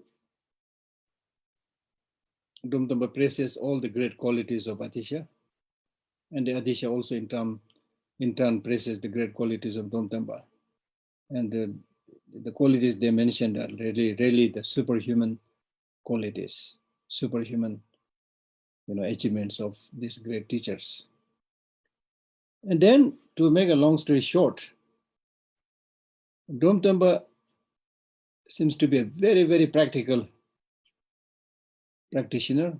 [SPEAKER 1] Domtamba praises all the great qualities of Atisha. And the Atisha also in turn praises the great qualities of Domtamba. And the qualities they mentioned are really the superhuman qualities, superhuman achievements of these great teachers. And then, to make a long story short, Domtamba seems to be a very, very practical practitioner,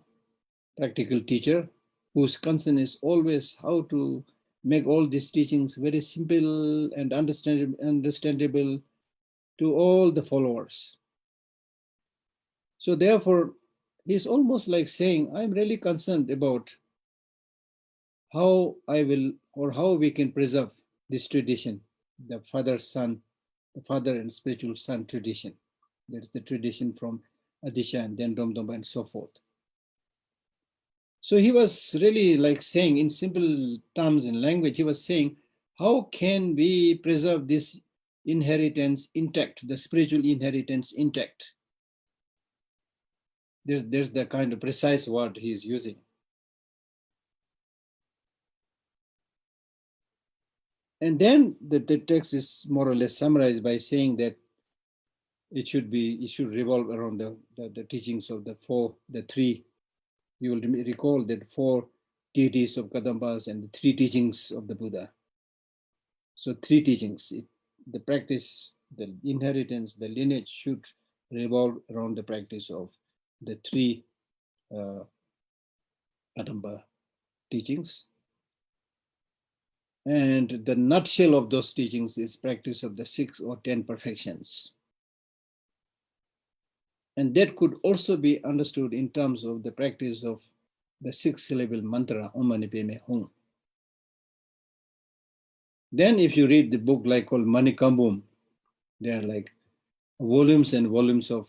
[SPEAKER 1] practical teacher, whose concern is always how to make all these teachings very simple and understandable to all the followers. So therefore, he's almost like saying, I'm really concerned about how how we can preserve this tradition, the father and spiritual son tradition. That's the tradition from Atisha and then Domtamba and so forth. So he was really like saying, in simple terms in language, he was saying, how can we preserve this inheritance intact, the spiritual inheritance intact? There's the kind of precise word he's using. And then the text is more or less summarized by saying that it should revolve around the teachings of the three. You will recall that 4 deities of Kadambas and the 3 teachings of the Buddha. So 3 teachings, the practice, the inheritance, the lineage should revolve around the practice of the 3 Kadamba teachings. And the nutshell of those teachings is practice of the 6 or 10 perfections. And that could also be understood in terms of the practice of the 6-syllable mantra, Om Mani Padme Hum. Then if you read the book like called Manikambum, there are like volumes and volumes of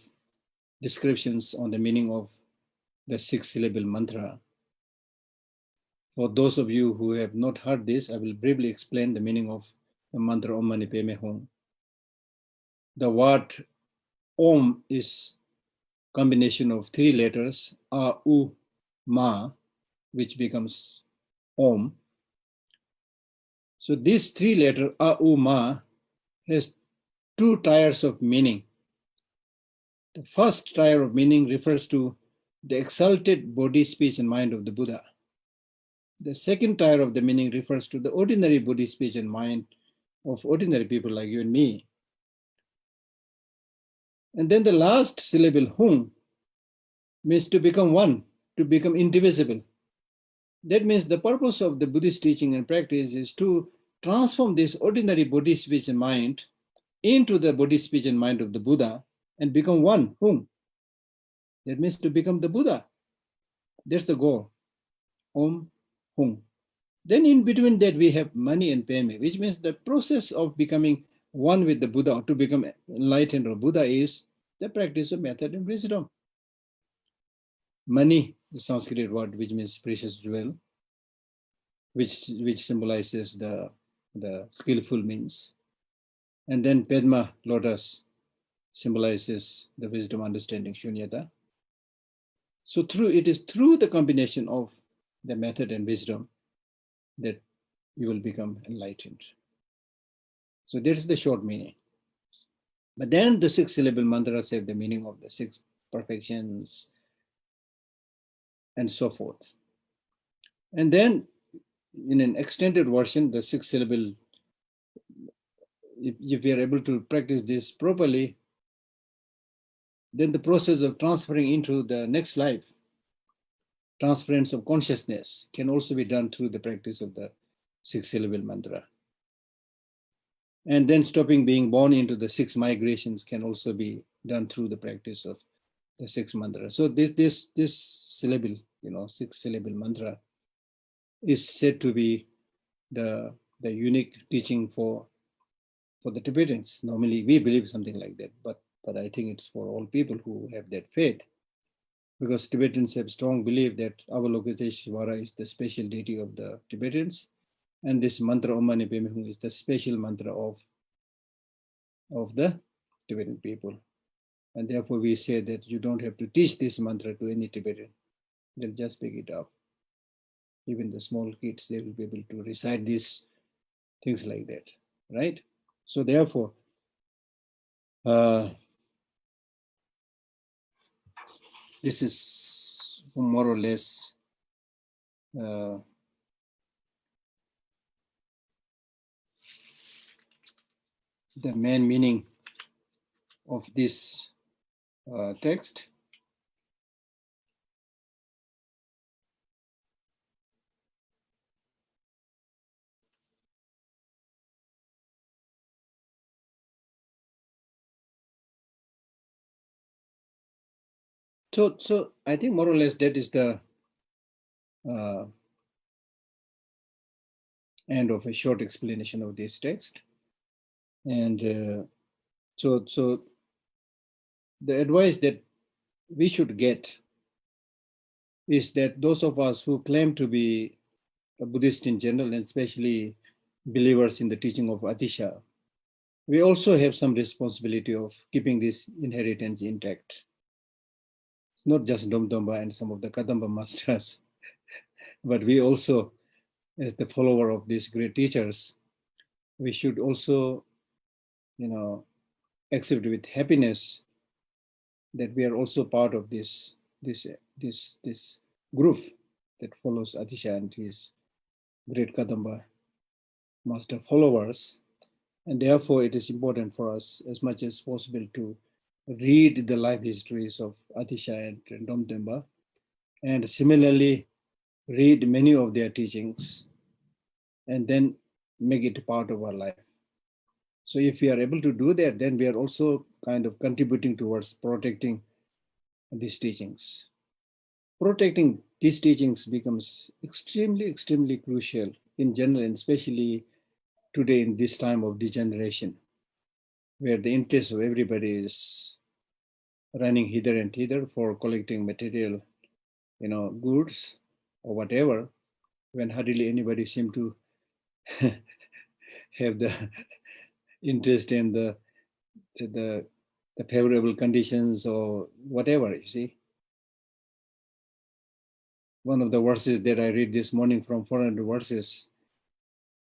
[SPEAKER 1] descriptions on the meaning of the 6-syllable mantra. For those of you who have not heard this, I will briefly explain the meaning of the mantra Om Mani Padme Hum. The word Om is combination of 3 letters, A, U, Ma, which becomes Om. So this 3 letter A, U, Ma has 2 tiers of meaning. The first tier of meaning refers to the exalted body, speech, and mind of the Buddha. The second tier of the meaning refers to the ordinary body, speech, and mind of ordinary people like you and me. And then the last syllable, Hum, means to become one to become indivisible. That means the purpose of the Buddhist teaching and practice is to transform this ordinary body, speech, and mind into the body, speech, and mind of the Buddha and become one. Whom? That means to become the Buddha. That's the goal. Om, Hum. Then in between that, we have mani and peme, which means the process of becoming one with the Buddha, to become enlightened or Buddha, is the practice of method and wisdom. Mani, the Sanskrit word, which means precious jewel, which symbolizes the skillful means. And then Padma, lotus, symbolizes the wisdom, understanding, shunyata. So it is through the combination of the method and wisdom that you will become enlightened. So that's the short meaning. But then the 6-syllable mantras have the meaning of the 6 perfections and so forth. And then in an extended version, the 6-syllable, if we are able to practice this properly, then the process of transferring into the next life, transference of consciousness, can also be done through the practice of the 6-syllable mantra. And then stopping being born into the 6 migrations can also be done through the practice of the 6 mantras. So this syllable, 6-syllable mantra, is said to be the unique teaching for the Tibetans. Normally we believe something like that, but I think it's for all people who have that faith, because Tibetans have strong belief that Avalokiteshvara is the special deity of the Tibetans, and this mantra Om Mani Padme Hum is the special mantra of the Tibetan people. And therefore we say that you don't have to teach this mantra to any Tibetan. They'll just pick it up. Even the small kids, they will be able to recite these things like that, right? So therefore, this is more or less the main meaning of this text. So I think more or less that is the end of a short explanation of this text. And so the advice that we should get is that those of us who claim to be a Buddhist in general, and especially believers in the teaching of Atisha, we also have some responsibility of keeping this inheritance intact. It's not just Domdomba and some of the Kadamba masters, but we also, as the follower of these great teachers, we should also, accept with happiness that we are also part of this group that follows Atisha and his great Kadamba master followers. And therefore it is important for us as much as possible to read the life histories of Atisha and Domdemba, and similarly read many of their teachings and then make it part of our life. So if we are able to do that, then we are also kind of contributing towards protecting these teachings. Protecting these teachings becomes extremely, extremely crucial in general, and especially today in this time of degeneration, where the interest of everybody is running hither and thither for collecting material, goods or whatever, when hardly anybody seems to have the interest in the favorable conditions or whatever, you see. One of the verses that I read this morning from 400 verses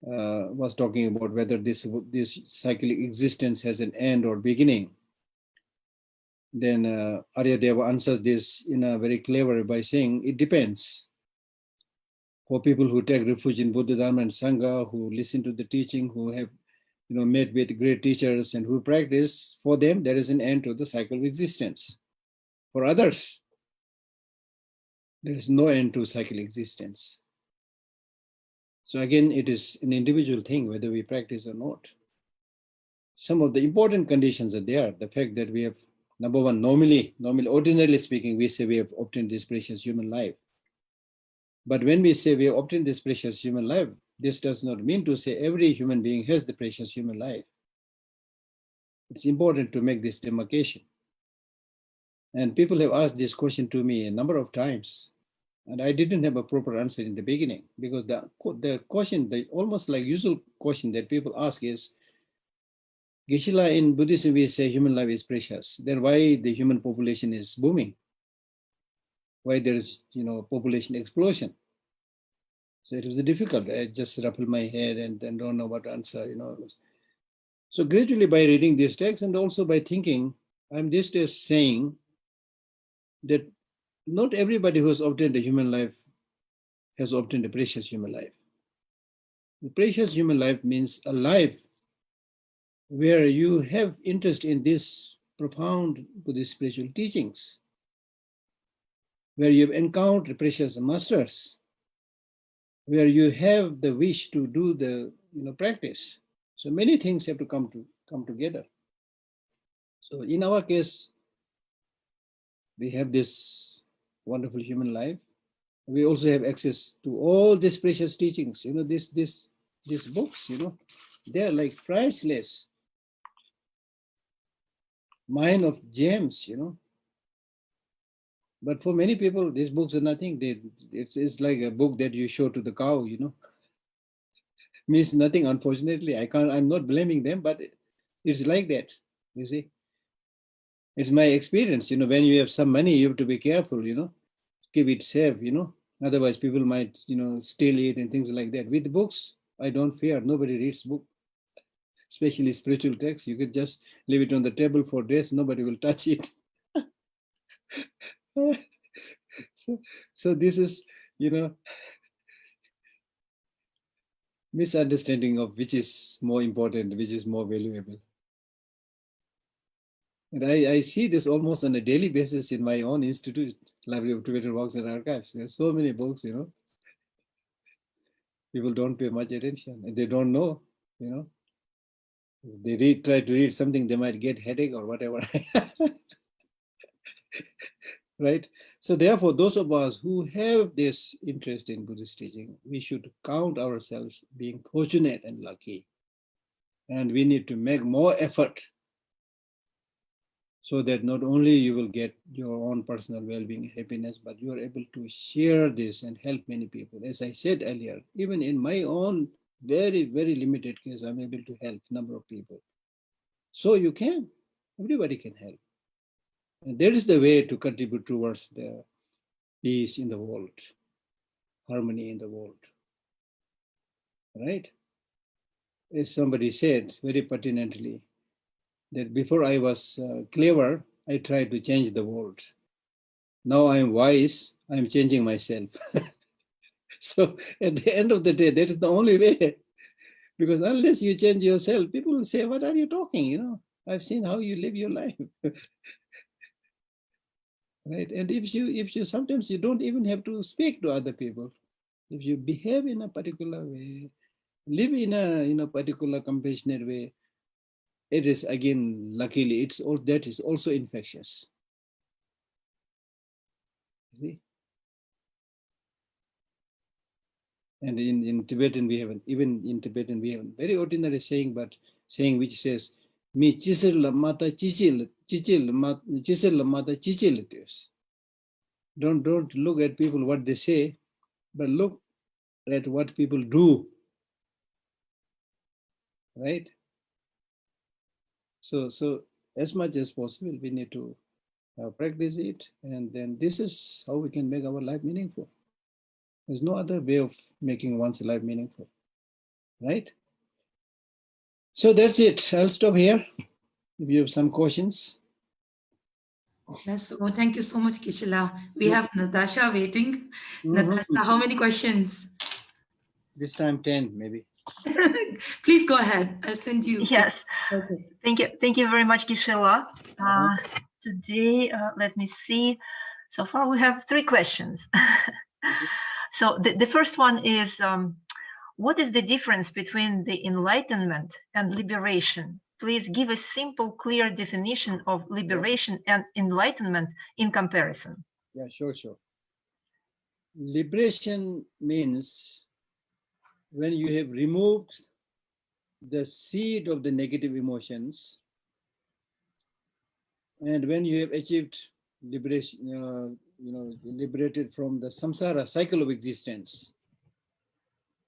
[SPEAKER 1] was talking about whether this cyclic existence has an end or beginning. Then Aryadeva answers this in a very clever way by saying, it depends. For people who take refuge in Buddha, Dharma, and Sangha, who listen to the teaching, who have met with great teachers and who practice, for them there is an end to the cycle of existence. For others, There is no end to cycle existence. So again, it is an individual thing whether we practice or not. Some of the important conditions are there. The fact that we have, number one, normally, ordinarily speaking, we say we have obtained this precious human life. But when we say we have obtained this precious human life, this does not mean to say every human being has the precious human life. It's important to make this demarcation. And people have asked this question to me a number of times, and I didn't have a proper answer in the beginning, because the question, the almost like usual question that people ask is, Geshe La, in Buddhism we say human life is precious. Then why the human population is booming? Why there is, population explosion? So it was difficult. I just ruffle my head and then don't know what to answer, So gradually by reading this text and also by thinking, I'm these days saying that not everybody who has obtained a human life has obtained a precious human life. The precious human life means a life where you have interest in these profound Buddhist spiritual teachings, where you've encountered precious masters, where you have the wish to do the practice. So many things have to come together. So in our case, we have this wonderful human life. We also have access to all these precious teachings. These books, they're like priceless. Mine of gems, But for many people, these books are nothing. It's like a book that you show to the cow, Means nothing, unfortunately. I'm not blaming them, but it's like that, you see. It's my experience, when you have some money, you have to be careful, keep it safe, Otherwise, people might, steal it and things like that. With books, I don't fear. Nobody reads book, especially spiritual texts. You could just leave it on the table for days. Nobody will touch it. So this is, misunderstanding of which is more important, which is more valuable. And I see this almost on a daily basis in my own institute, Library of Tibetan Works and Archives. There's so many books, People don't pay much attention and they don't know, If they try to read something, they might get headache or whatever. Right? So therefore, those of us who have this interest in Buddhist teaching, we should count ourselves being fortunate and lucky. And we need to make more effort so that not only you will get your own personal well-being and happiness, but you are able to share this and help many people. As I said earlier, even in my own very, very limited case, I'm able to help a number of people. So you can, everybody can help. And that is the way to contribute towards the peace in the world, harmony in the world, right? As somebody said very pertinently, that before I was clever, I tried to change the world. Now I'm wise, I'm changing myself. So at the end of the day, that is the only way. Because unless you change yourself, people will say, what are you talking? I've seen how you live your life. Right? And if you sometimes you don't even have to speak to other people. If you behave in a particular way, live in a particular compassionate way, it is again, luckily, that is also infectious. See? And in Tibetan, we have a very ordinary saying, but saying which says, "Mi chisel la mata chichil la mata chichil." Don't look at people what they say, but look at what people do. Right? So as much as possible, we need to practice it, and then this is how we can make our life meaningful. There's no other way of making one's life meaningful, right? So that's it. I'll stop here. If you have some questions.
[SPEAKER 2] Yes. Oh, thank you so much, Geshe La. We have Natasha waiting. Natasha, how many questions?
[SPEAKER 1] This time 10, maybe.
[SPEAKER 2] Please go ahead. I'll send you.
[SPEAKER 3] Yes.
[SPEAKER 2] Okay.
[SPEAKER 3] Thank you very much, Geshe La. Today, let me see. So far we have 3 questions. So the first one is, what is the difference between the enlightenment and liberation? Please give a simple, clear definition of liberation and enlightenment in comparison.
[SPEAKER 1] Yeah, sure. Liberation means when you have removed the seed of the negative emotions, and when you have achieved liberation, liberated from the samsara cycle of existence,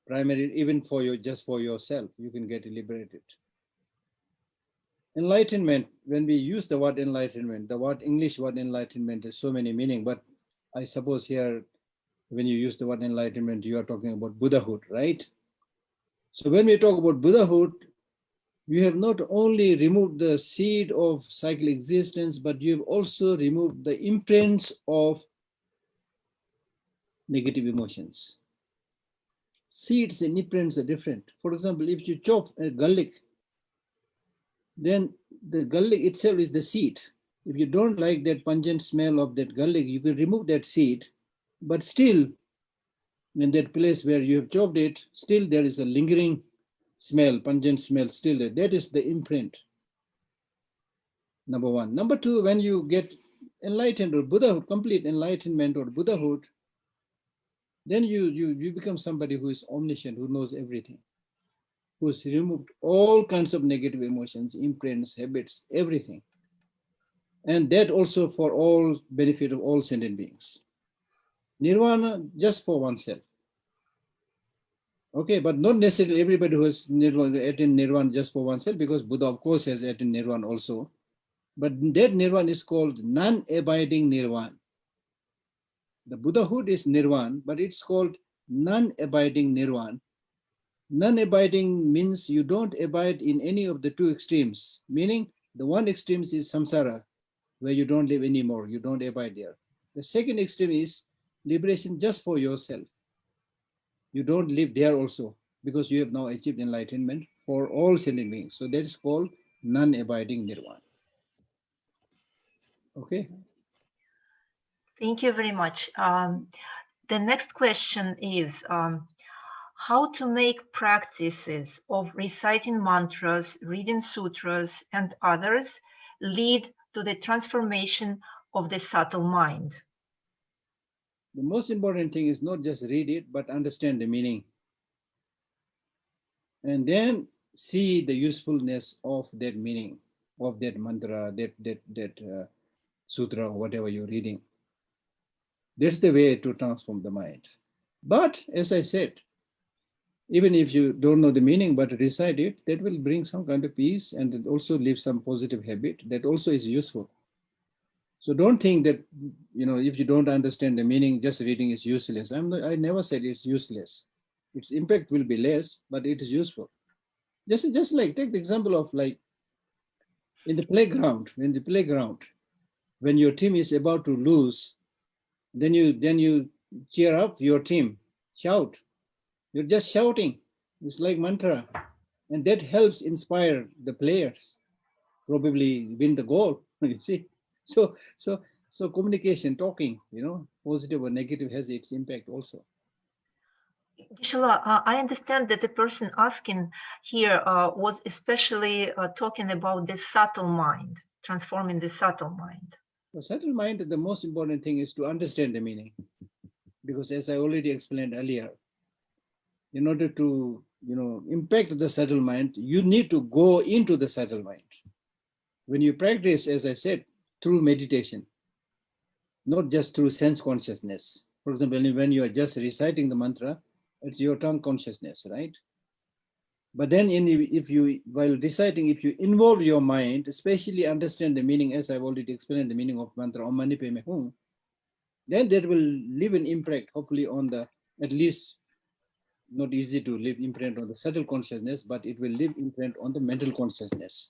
[SPEAKER 1] primarily even just for yourself, you can get liberated. Enlightenment, when we use the word enlightenment, the English word enlightenment has so many meanings, but I suppose here, when you use the word enlightenment, you are talking about Buddhahood, right? So when we talk about Buddhahood, you have not only removed the seed of cycle existence, but you have also removed the imprints of negative emotions. Seeds and imprints are different. For example, if you chop a garlic, then the garlic itself is the seed. If you don't like that pungent smell of that garlic, you can remove that seed, but still, in that place where you have chopped it, still there is a lingering smell, pungent smell still there. That is the imprint, number one. Number two, when you get enlightened or Buddhahood, complete enlightenment or Buddhahood, then you become somebody who is omniscient, who knows everything, who has removed all kinds of negative emotions, imprints, habits, everything. And that also for all benefit of all sentient beings. Nirvana just for oneself. Okay, but not necessarily everybody who has attained Nirvana just for oneself, because Buddha, of course, has attained Nirvana also. But that Nirvana is called non-abiding Nirvana. The Buddhahood is Nirvana, but it's called non-abiding Nirvana. Non-abiding means you don't abide in any of the two extremes, meaning the one extreme is samsara, where you don't live anymore, you don't abide there. The second extreme is liberation just for yourself. You don't live there also, because you have now achieved enlightenment for all sentient beings. So that is called non-abiding Nirvana. Okay.
[SPEAKER 3] Thank you very much. The next question is, how to make practices of reciting mantras, reading sutras, and others lead to the transformation of the subtle mind?
[SPEAKER 1] The most important thing is not just read it, but understand the meaning. And then see the usefulness of that meaning, of that mantra, that sutra, or whatever you're reading. That's the way to transform the mind. But as I said, even if you don't know the meaning, but recite it, that will bring some kind of peace, and it also leave some positive habit that also is useful. So don't think that, if you don't understand the meaning, just reading is useless. I never said it's useless. Its impact will be less, but it is useful. Just like, take the example of like in the playground, when your team is about to lose, then you cheer up your team, shout. You're just shouting. It's like mantra. And that helps inspire the players, probably win the goal, you see. So communication, talking, positive or negative has its impact also.
[SPEAKER 3] Geshe, I understand that the person asking here was especially talking about the subtle mind, transforming the subtle mind.
[SPEAKER 1] The subtle mind, the most important thing is to understand the meaning. Because as I already explained earlier, in order to impact the subtle mind, you need to go into the subtle mind. When you practice, as I said, through meditation, not just through sense consciousness. For example, when you are just reciting the mantra, it's your tongue consciousness, right? But then while reciting, if you involve your mind, especially understand the meaning, as I've already explained the meaning of mantra, Om Mani Padme Hum, then that will leave an impact, hopefully on the, at least not easy to leave imprint on the subtle consciousness, but it will leave imprint on the mental consciousness.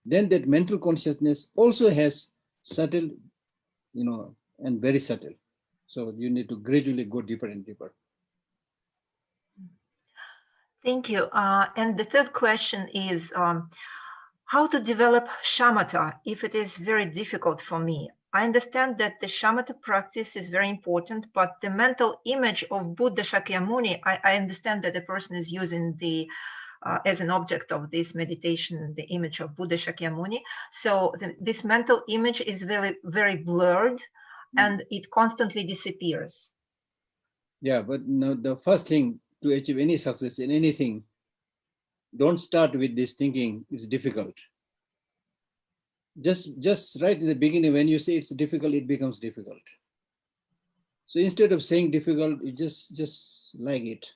[SPEAKER 1] Then that mental consciousness also has subtle, and very subtle. So you need to gradually go deeper and deeper.
[SPEAKER 3] Thank you. And the third question is how to develop shamatha if it is very difficult for me. I understand that the shamatha practice is very important, but the mental image of Buddha Shakyamuni, I understand that the person is using the as an object of this meditation, the image of Buddha Shakyamuni. So this mental image is very, very blurred, and it constantly disappears.
[SPEAKER 1] Yeah, but no, the first thing to achieve any success in anything, don't start with this thinking it's difficult. Just right in the beginning, when you say it's difficult, it becomes difficult. So instead of saying difficult, you just like it.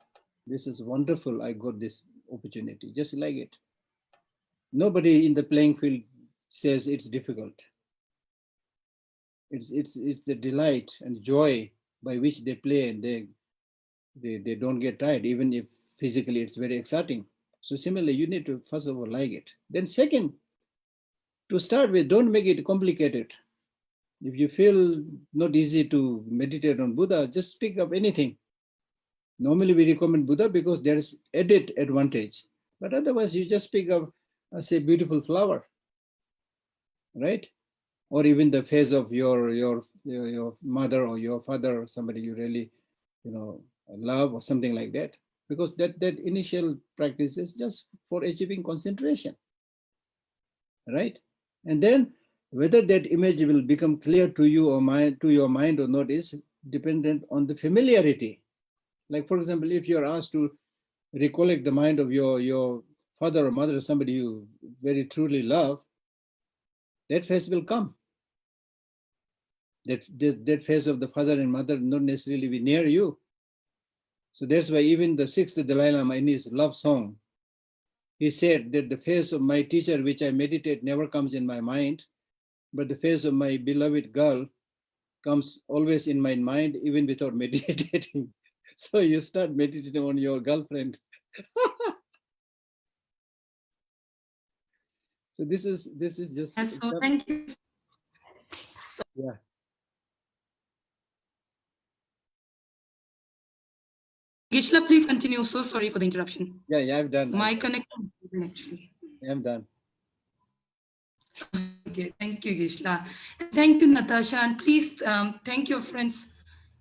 [SPEAKER 1] This is wonderful. I got this opportunity. Just like it. Nobody in the playing field says it's difficult. It's the delight and joy by which they play, and they don't get tired, even if physically it's very exciting. So similarly, you need to first of all like it. Then second, to start with, don't make it complicated. If you feel not easy to meditate on Buddha, just pick up anything. Normally we recommend Buddha because there is added advantage. But otherwise you just pick up, say, beautiful flower, right? Or even the face of your mother or your father or somebody you really, love or something like that. Because that initial practice is just for achieving concentration, right? And then whether that image will become clear to you or to your mind or not is dependent on the familiarity. Like, for example, if you're asked to recollect the mind of your father or mother or somebody you very truly love, that face will come. That face of the father and mother not necessarily be near you. So that's why even the 6th Dalai Lama in his love song, he said that the face of my teacher which I meditate never comes in my mind, but the face of my beloved girl comes always in my mind, even without meditating. So you start meditating on your girlfriend. So this is just.
[SPEAKER 2] Yes, so thank you.
[SPEAKER 1] Yeah.
[SPEAKER 2] Gishla, please continue. So sorry for the interruption.
[SPEAKER 1] Yeah, I've done.
[SPEAKER 2] My connection actually.
[SPEAKER 1] I'm done.
[SPEAKER 2] Okay, thank you, Gishla. Thank you, Natasha. And please thank your friends,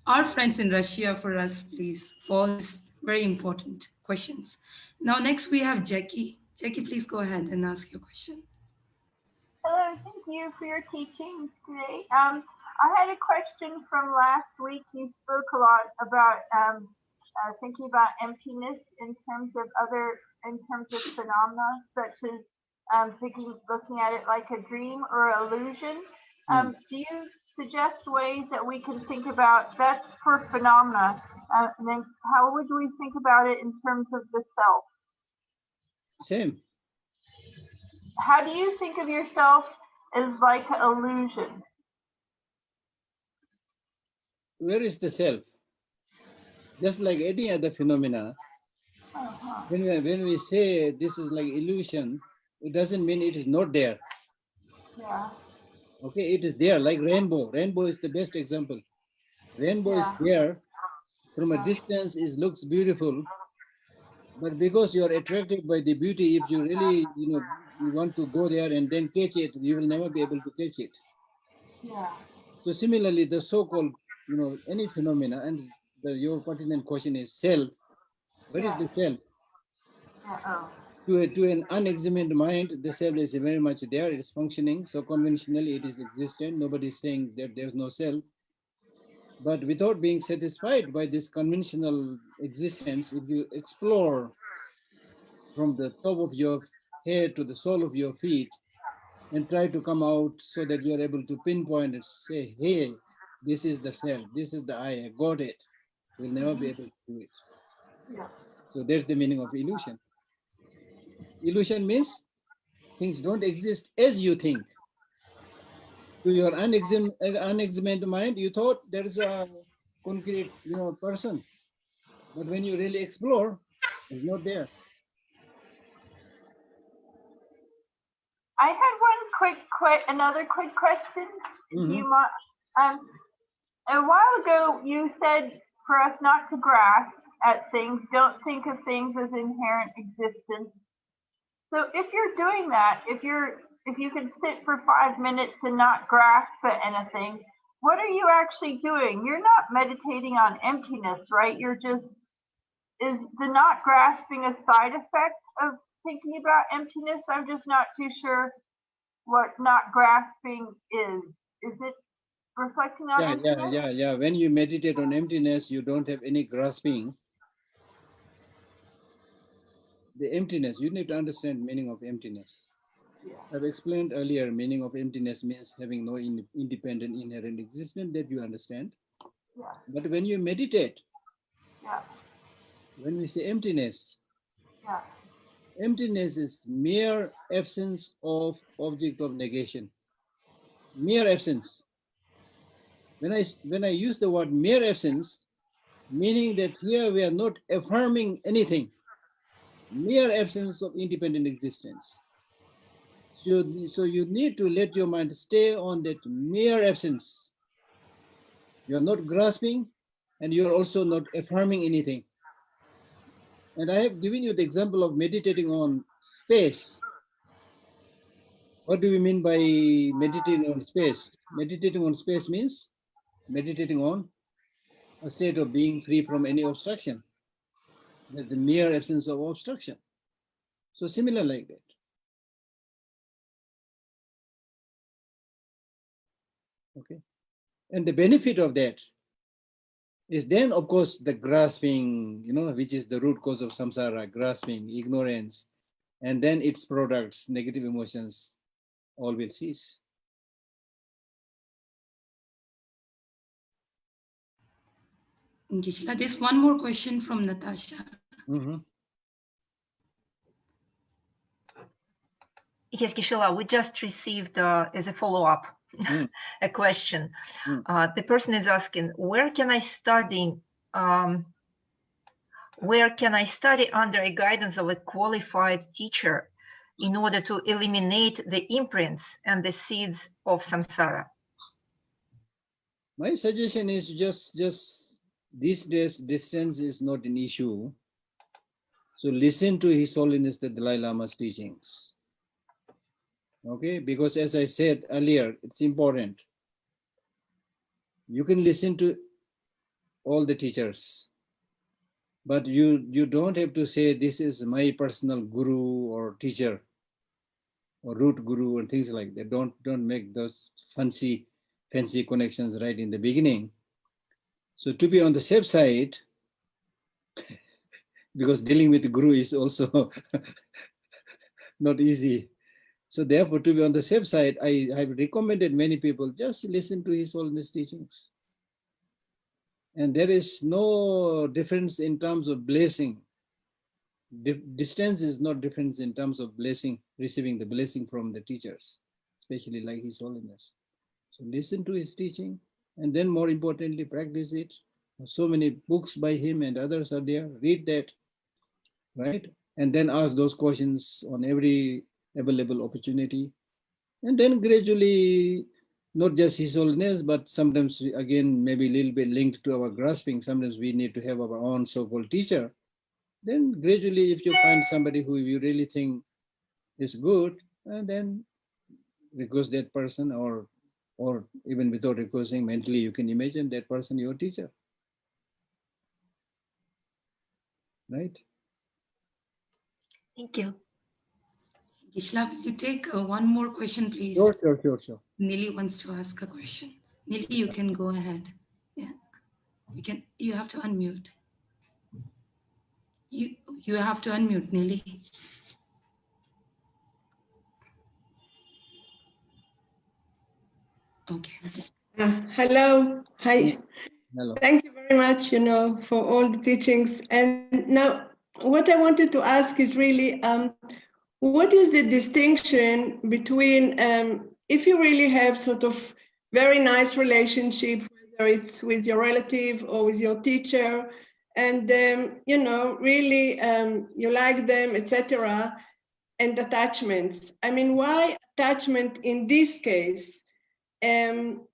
[SPEAKER 2] our friends in Russia for us, please, for these very important questions. Now, next we have Jackie. Jackie, please go ahead and ask your question.
[SPEAKER 4] Hello, thank you for your teaching today. I had a question from last week. You spoke a lot about thinking about emptiness in terms of phenomena, such as looking at it like a dream or illusion. Do you suggest ways that we can think about that's for phenomena, and then how would we think about it in terms of the self?
[SPEAKER 1] Same.
[SPEAKER 4] How do you think of yourself as like an illusion?
[SPEAKER 1] Where is the self? Just like any other phenomena, when we say this is like illusion, it doesn't mean it is not there.
[SPEAKER 4] Yeah.
[SPEAKER 1] Okay, it is there, like rainbow. Rainbow is the best example. Rainbow is there. From a distance, it looks beautiful. But because you are attracted by the beauty, if you really, you want to go there and then catch it, you will never be able to catch it.
[SPEAKER 4] Yeah.
[SPEAKER 1] So similarly, the so-called, any phenomena, and your pertinent question is self. What is the self? To an unexamined mind, the self is very much there. It is functioning. So conventionally, it is existent. Nobody is saying that there's no self. But without being satisfied by this conventional existence, if you explore from the top of your head to the sole of your feet and try to come out so that you are able to pinpoint and say, hey, this is the self, this is the I got it. You'll never be able to do it.
[SPEAKER 4] Yeah.
[SPEAKER 1] So there's the meaning of illusion. Illusion means things don't exist as you think. To your unexamined mind, you thought there is a concrete, person. But when you really explore, it's not there.
[SPEAKER 4] I had another quick question. A while ago, you said for us not to grasp at things, don't think of things as inherent existence. So if you're doing that, if you're if you could sit for 5 minutes and not grasp at anything, what are you actually doing? You're not meditating on emptiness, right? You're just, is the not grasping a side effect of thinking about emptiness? I'm just not too sure what not grasping is. Is it reflecting on emptiness?
[SPEAKER 1] Yeah. When you meditate on emptiness, you don't have any grasping. The emptiness, you need to understand meaning of emptiness.
[SPEAKER 4] Yeah.
[SPEAKER 1] I've explained earlier, meaning of emptiness means having no independent inherent existence, that you understand.
[SPEAKER 4] Yeah.
[SPEAKER 1] But when you meditate,
[SPEAKER 4] Yeah.
[SPEAKER 1] when we say emptiness,
[SPEAKER 4] Yeah.
[SPEAKER 1] emptiness is mere absence of object of negation. Mere absence. When I use the word mere absence, meaning that here we are not affirming anything. Mere absence of independent existence. So you need to let your mind stay on that mere absence. You're not grasping and you're also not affirming anything. And I have given you the example of meditating on space. What do we mean by meditating on space? Meditating on space means meditating on a state of being free from any obstruction. That's the mere absence of obstruction. So similar like that. Okay. And the benefit of that is then, of course, the grasping, which is the root cause of samsara, grasping, ignorance, and then its products, negative emotions, all will cease.
[SPEAKER 2] Geshe, there's one more question from Natasha.
[SPEAKER 1] Mm-hmm.
[SPEAKER 3] Yes, Geshe, we just received as a follow-up a question. The person is asking, where can I study under a guidance of a qualified teacher in order to eliminate the imprints and the seeds of samsara?
[SPEAKER 1] My suggestion is just these days, distance is not an issue. So listen to His Holiness the Dalai Lama's teachings. Okay, because as I said earlier, it's important. You can listen to all the teachers, but you don't have to say this is my personal guru or teacher or root guru and things like that. Don't make those fancy connections right in the beginning. So to be on the safe side, because dealing with the guru is also not easy. So therefore, to be on the safe side, I have recommended many people just listen to His Holiness teachings. And there is no difference in terms of blessing. Distance is not difference in terms of blessing, receiving the blessing from the teachers, especially like His Holiness. So listen to his teaching, and then more importantly, practice it. So many books by him and others are there. Read that, right? And then ask those questions on every available opportunity. And then gradually, not just His Holiness, but sometimes, again, maybe a little bit linked to our grasping, sometimes we need to have our own so-called teacher. Then gradually, if you find somebody who you really think is good, and then request that person, or even without requesting, mentally you can imagine that person your teacher. Right?
[SPEAKER 3] Thank you.
[SPEAKER 2] Geshe, will you take one more question, please?
[SPEAKER 1] Sure.
[SPEAKER 2] Nili wants to ask a question. Nili, you can go ahead. Yeah, you have to unmute. You have to unmute, Nili. Okay.
[SPEAKER 5] Hello. Hi.
[SPEAKER 1] Hello.
[SPEAKER 5] Thank you very much, for all the teachings. And now what I wanted to ask is really, what is the distinction between if you really have sort of very nice relationship, whether it's with your relative or with your teacher, and really you like them, etc., and attachments. I mean, why attachment in this case?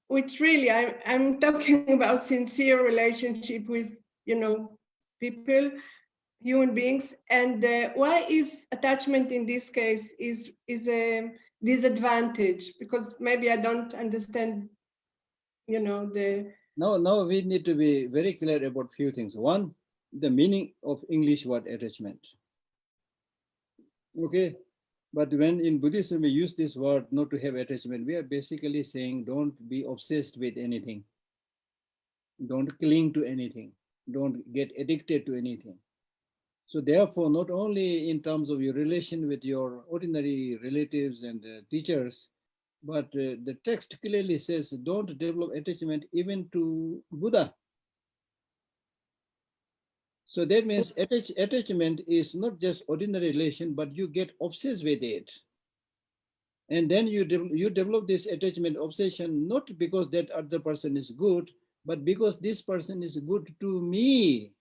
[SPEAKER 5] Which really, I'm talking about sincere relationship with, people, human beings, and why is attachment in this case is disadvantage? Because maybe I don't understand, you know, the...
[SPEAKER 1] Now we need to be very clear about few things. One, the meaning of English word attachment. Okay, but when in Buddhism we use this word not to have attachment, we are basically saying don't be obsessed with anything. Don't cling to anything. Don't get addicted to anything. So therefore, not only in terms of your relation with your ordinary relatives and teachers, but the text clearly says don't develop attachment even to Buddha. So that means attachment is not just ordinary relation, but you get obsessed with it. And then you develop this attachment obsession, not because that other person is good, but because this person is good to me.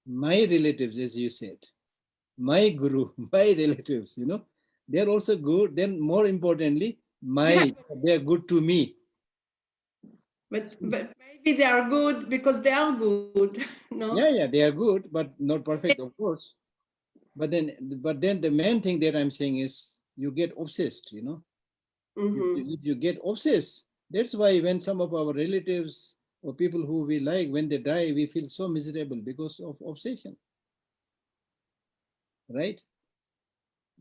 [SPEAKER 1] My relatives, as you said, my guru, my relatives, you know, they're also good. Then more importantly, they're good to me.
[SPEAKER 5] But maybe they are good because they are good. No?
[SPEAKER 1] Yeah, they are good, but not perfect, of course. But then the main thing that I'm saying is you get obsessed, you know. You get obsessed. That's why when some of our relatives or people who we like, when they die, we feel so miserable because of obsession. Right?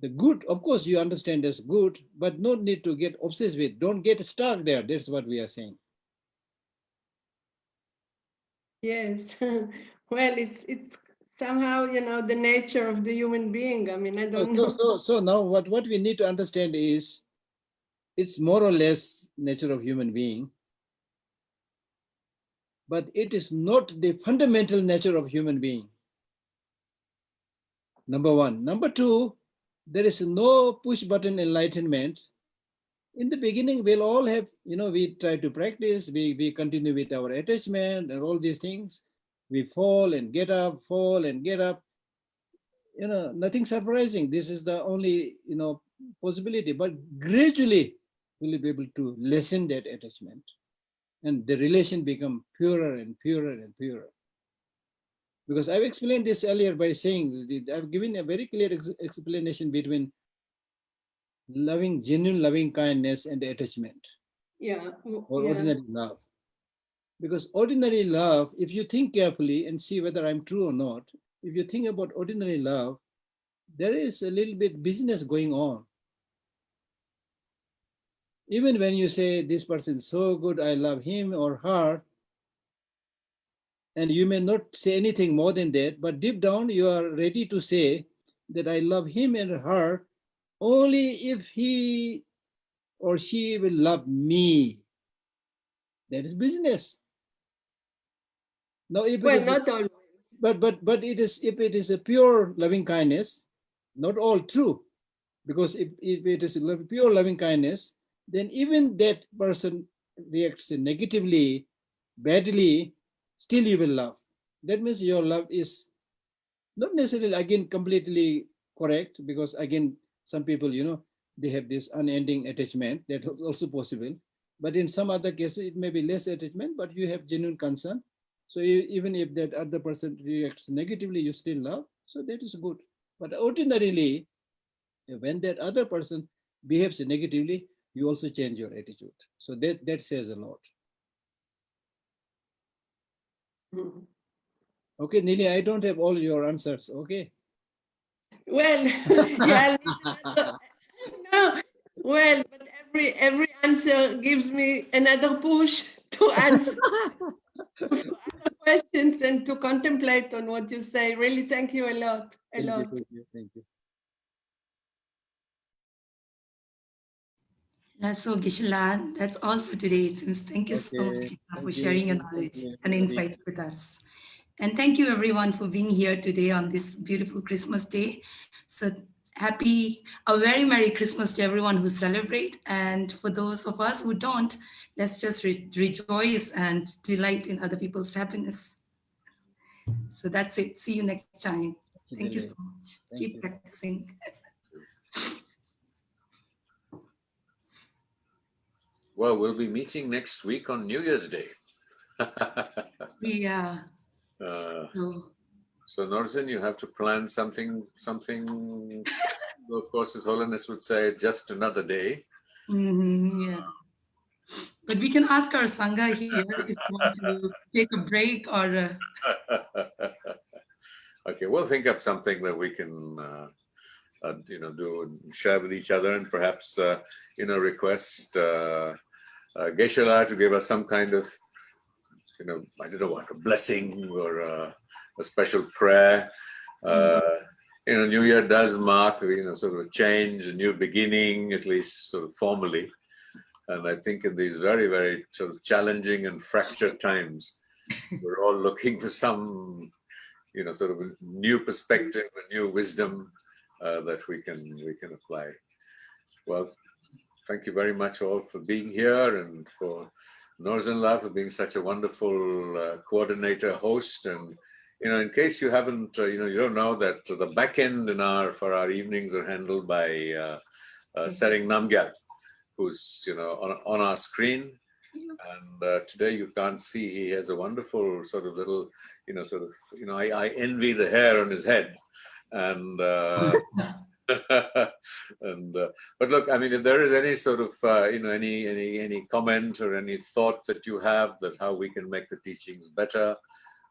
[SPEAKER 1] The good, of course, you understand as good, but no need to get obsessed with. Don't get stuck there. That's what we are saying.
[SPEAKER 5] Yes. Well, it's somehow, you know, the nature of the human being. I mean, I don't know.
[SPEAKER 1] So now what we need to understand is it's more or less nature of human being, but it is not the fundamental nature of human being. Number one. Number two, there is no push button enlightenment. In the beginning, we'll all have, you know, we try to practice, we continue with our attachment and all these things. We fall and get up, fall and get up. You know, nothing surprising. This is the only, you know, possibility. But gradually, we'll be able to lessen that attachment. And the relation become purer and purer and purer. Because I've explained this earlier by saying, I've given a very clear explanation between genuine loving kindness and attachment.
[SPEAKER 5] Yeah.
[SPEAKER 1] Or ordinary love. Because ordinary love, if you think carefully and see whether I'm true or not, if you think about ordinary love, there is a little bit business going on. Even when you say this person is so good, I love him or her, and you may not say anything more than that, but deep down you are ready to say that I love him and her only if he or she will love me. That is business. Now, if it is
[SPEAKER 5] not always.
[SPEAKER 1] But it is, if it is a pure loving kindness, not all true, because if it is a pure loving kindness, then even that person reacts negatively, badly, still you will love. That means your love is not necessarily again completely correct, because again some people, you know, they have this unending attachment. That is also possible. But in some other cases, it may be less attachment, but you have genuine concern. So even if that other person reacts negatively, you still love. So that is good. But ordinarily, when that other person behaves negatively, you also change your attitude. So that says a lot. Okay, Nili, I don't have all your answers. Okay.
[SPEAKER 5] Well, yeah. No. Well, but every answer gives me another push to answer other questions and to contemplate on what you say. Really, thank you a lot.
[SPEAKER 1] Thank you.
[SPEAKER 2] So Geshe, that's all for today. It seems. Thank you so much for sharing your knowledge and insights with us. And thank you everyone for being here today on this beautiful Christmas day. So a very Merry Christmas to everyone who celebrate. And for those of us who don't, let's just rejoice and delight in other people's happiness. So that's it. See you next time. Thank you so much. Keep practicing.
[SPEAKER 6] Well, we'll be meeting next week on New Year's Day.
[SPEAKER 2] Yeah.
[SPEAKER 6] So Norton, you have to plan something Of course, His Holiness would say, just another day.
[SPEAKER 2] Yeah. But we can ask our Sangha here if you want to take a break or...
[SPEAKER 6] Okay, we'll think up something that we can, do and share with each other, and perhaps, request Geshe Lhakdor to give us some kind of, I don't know what, a blessing or a special prayer. New Year does mark, sort of a change, a new beginning, at least sort of formally. And I think in these very, very sort of challenging and fractured times, we're all looking for some, sort of a new perspective, a new wisdom that we can apply. Well, thank you very much all for being here, and for Norzenla for being such a wonderful coordinator, host. And in case you haven't, you don't know that the back end for our evenings are handled by Sering Namgyal, who's on our screen. And today you can't see, he has a wonderful sort of little, I envy the hair on his head. And but look, I mean, if there is any sort of any comment or any thought that you have, that how we can make the teachings better,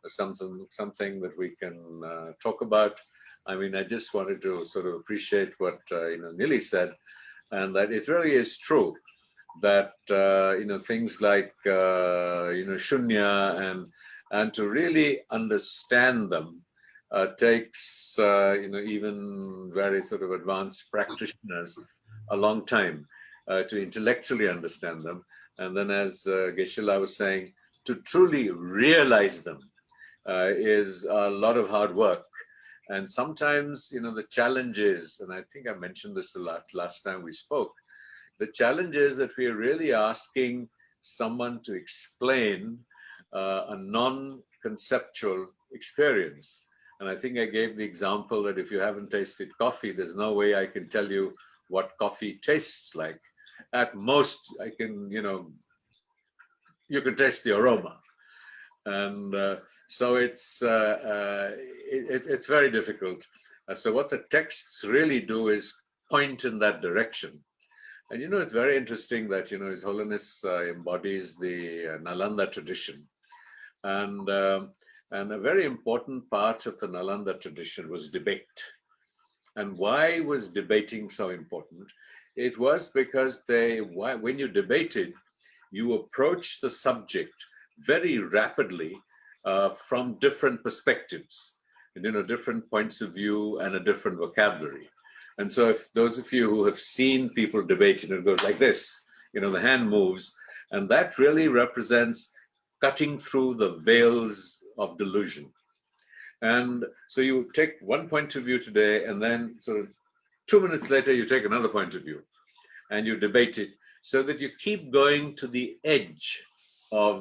[SPEAKER 6] or something that we can talk about, I mean, I just wanted to sort of appreciate what Nili said, and that it really is true that things like shunya and to really understand them takes even very sort of advanced practitioners a long time to intellectually understand them, and then as Geshe Lhakdor was saying, to truly realize them is a lot of hard work. And sometimes the challenge is, and I think I mentioned this a lot last time we spoke, the challenge is that we are really asking someone to explain a non-conceptual experience. And I think I gave the example that if you haven't tasted coffee, there's no way I can tell you what coffee tastes like. At most, I can, you can taste the aroma. And so it's very difficult. So what the texts really do is point in that direction. And it's very interesting that, His Holiness embodies the Nalanda tradition. And a very important part of the Nalanda tradition was debate. And why was debating so important? It was because when you debated, you approached the subject very rapidly from different perspectives, and different points of view and a different vocabulary. And so if those of you who have seen people debate, it goes like this, the hand moves, and that really represents cutting through the veils of delusion. And so you take one point of view today, and then sort of 2 minutes later, you take another point of view, and you debate it so that you keep going to the edge of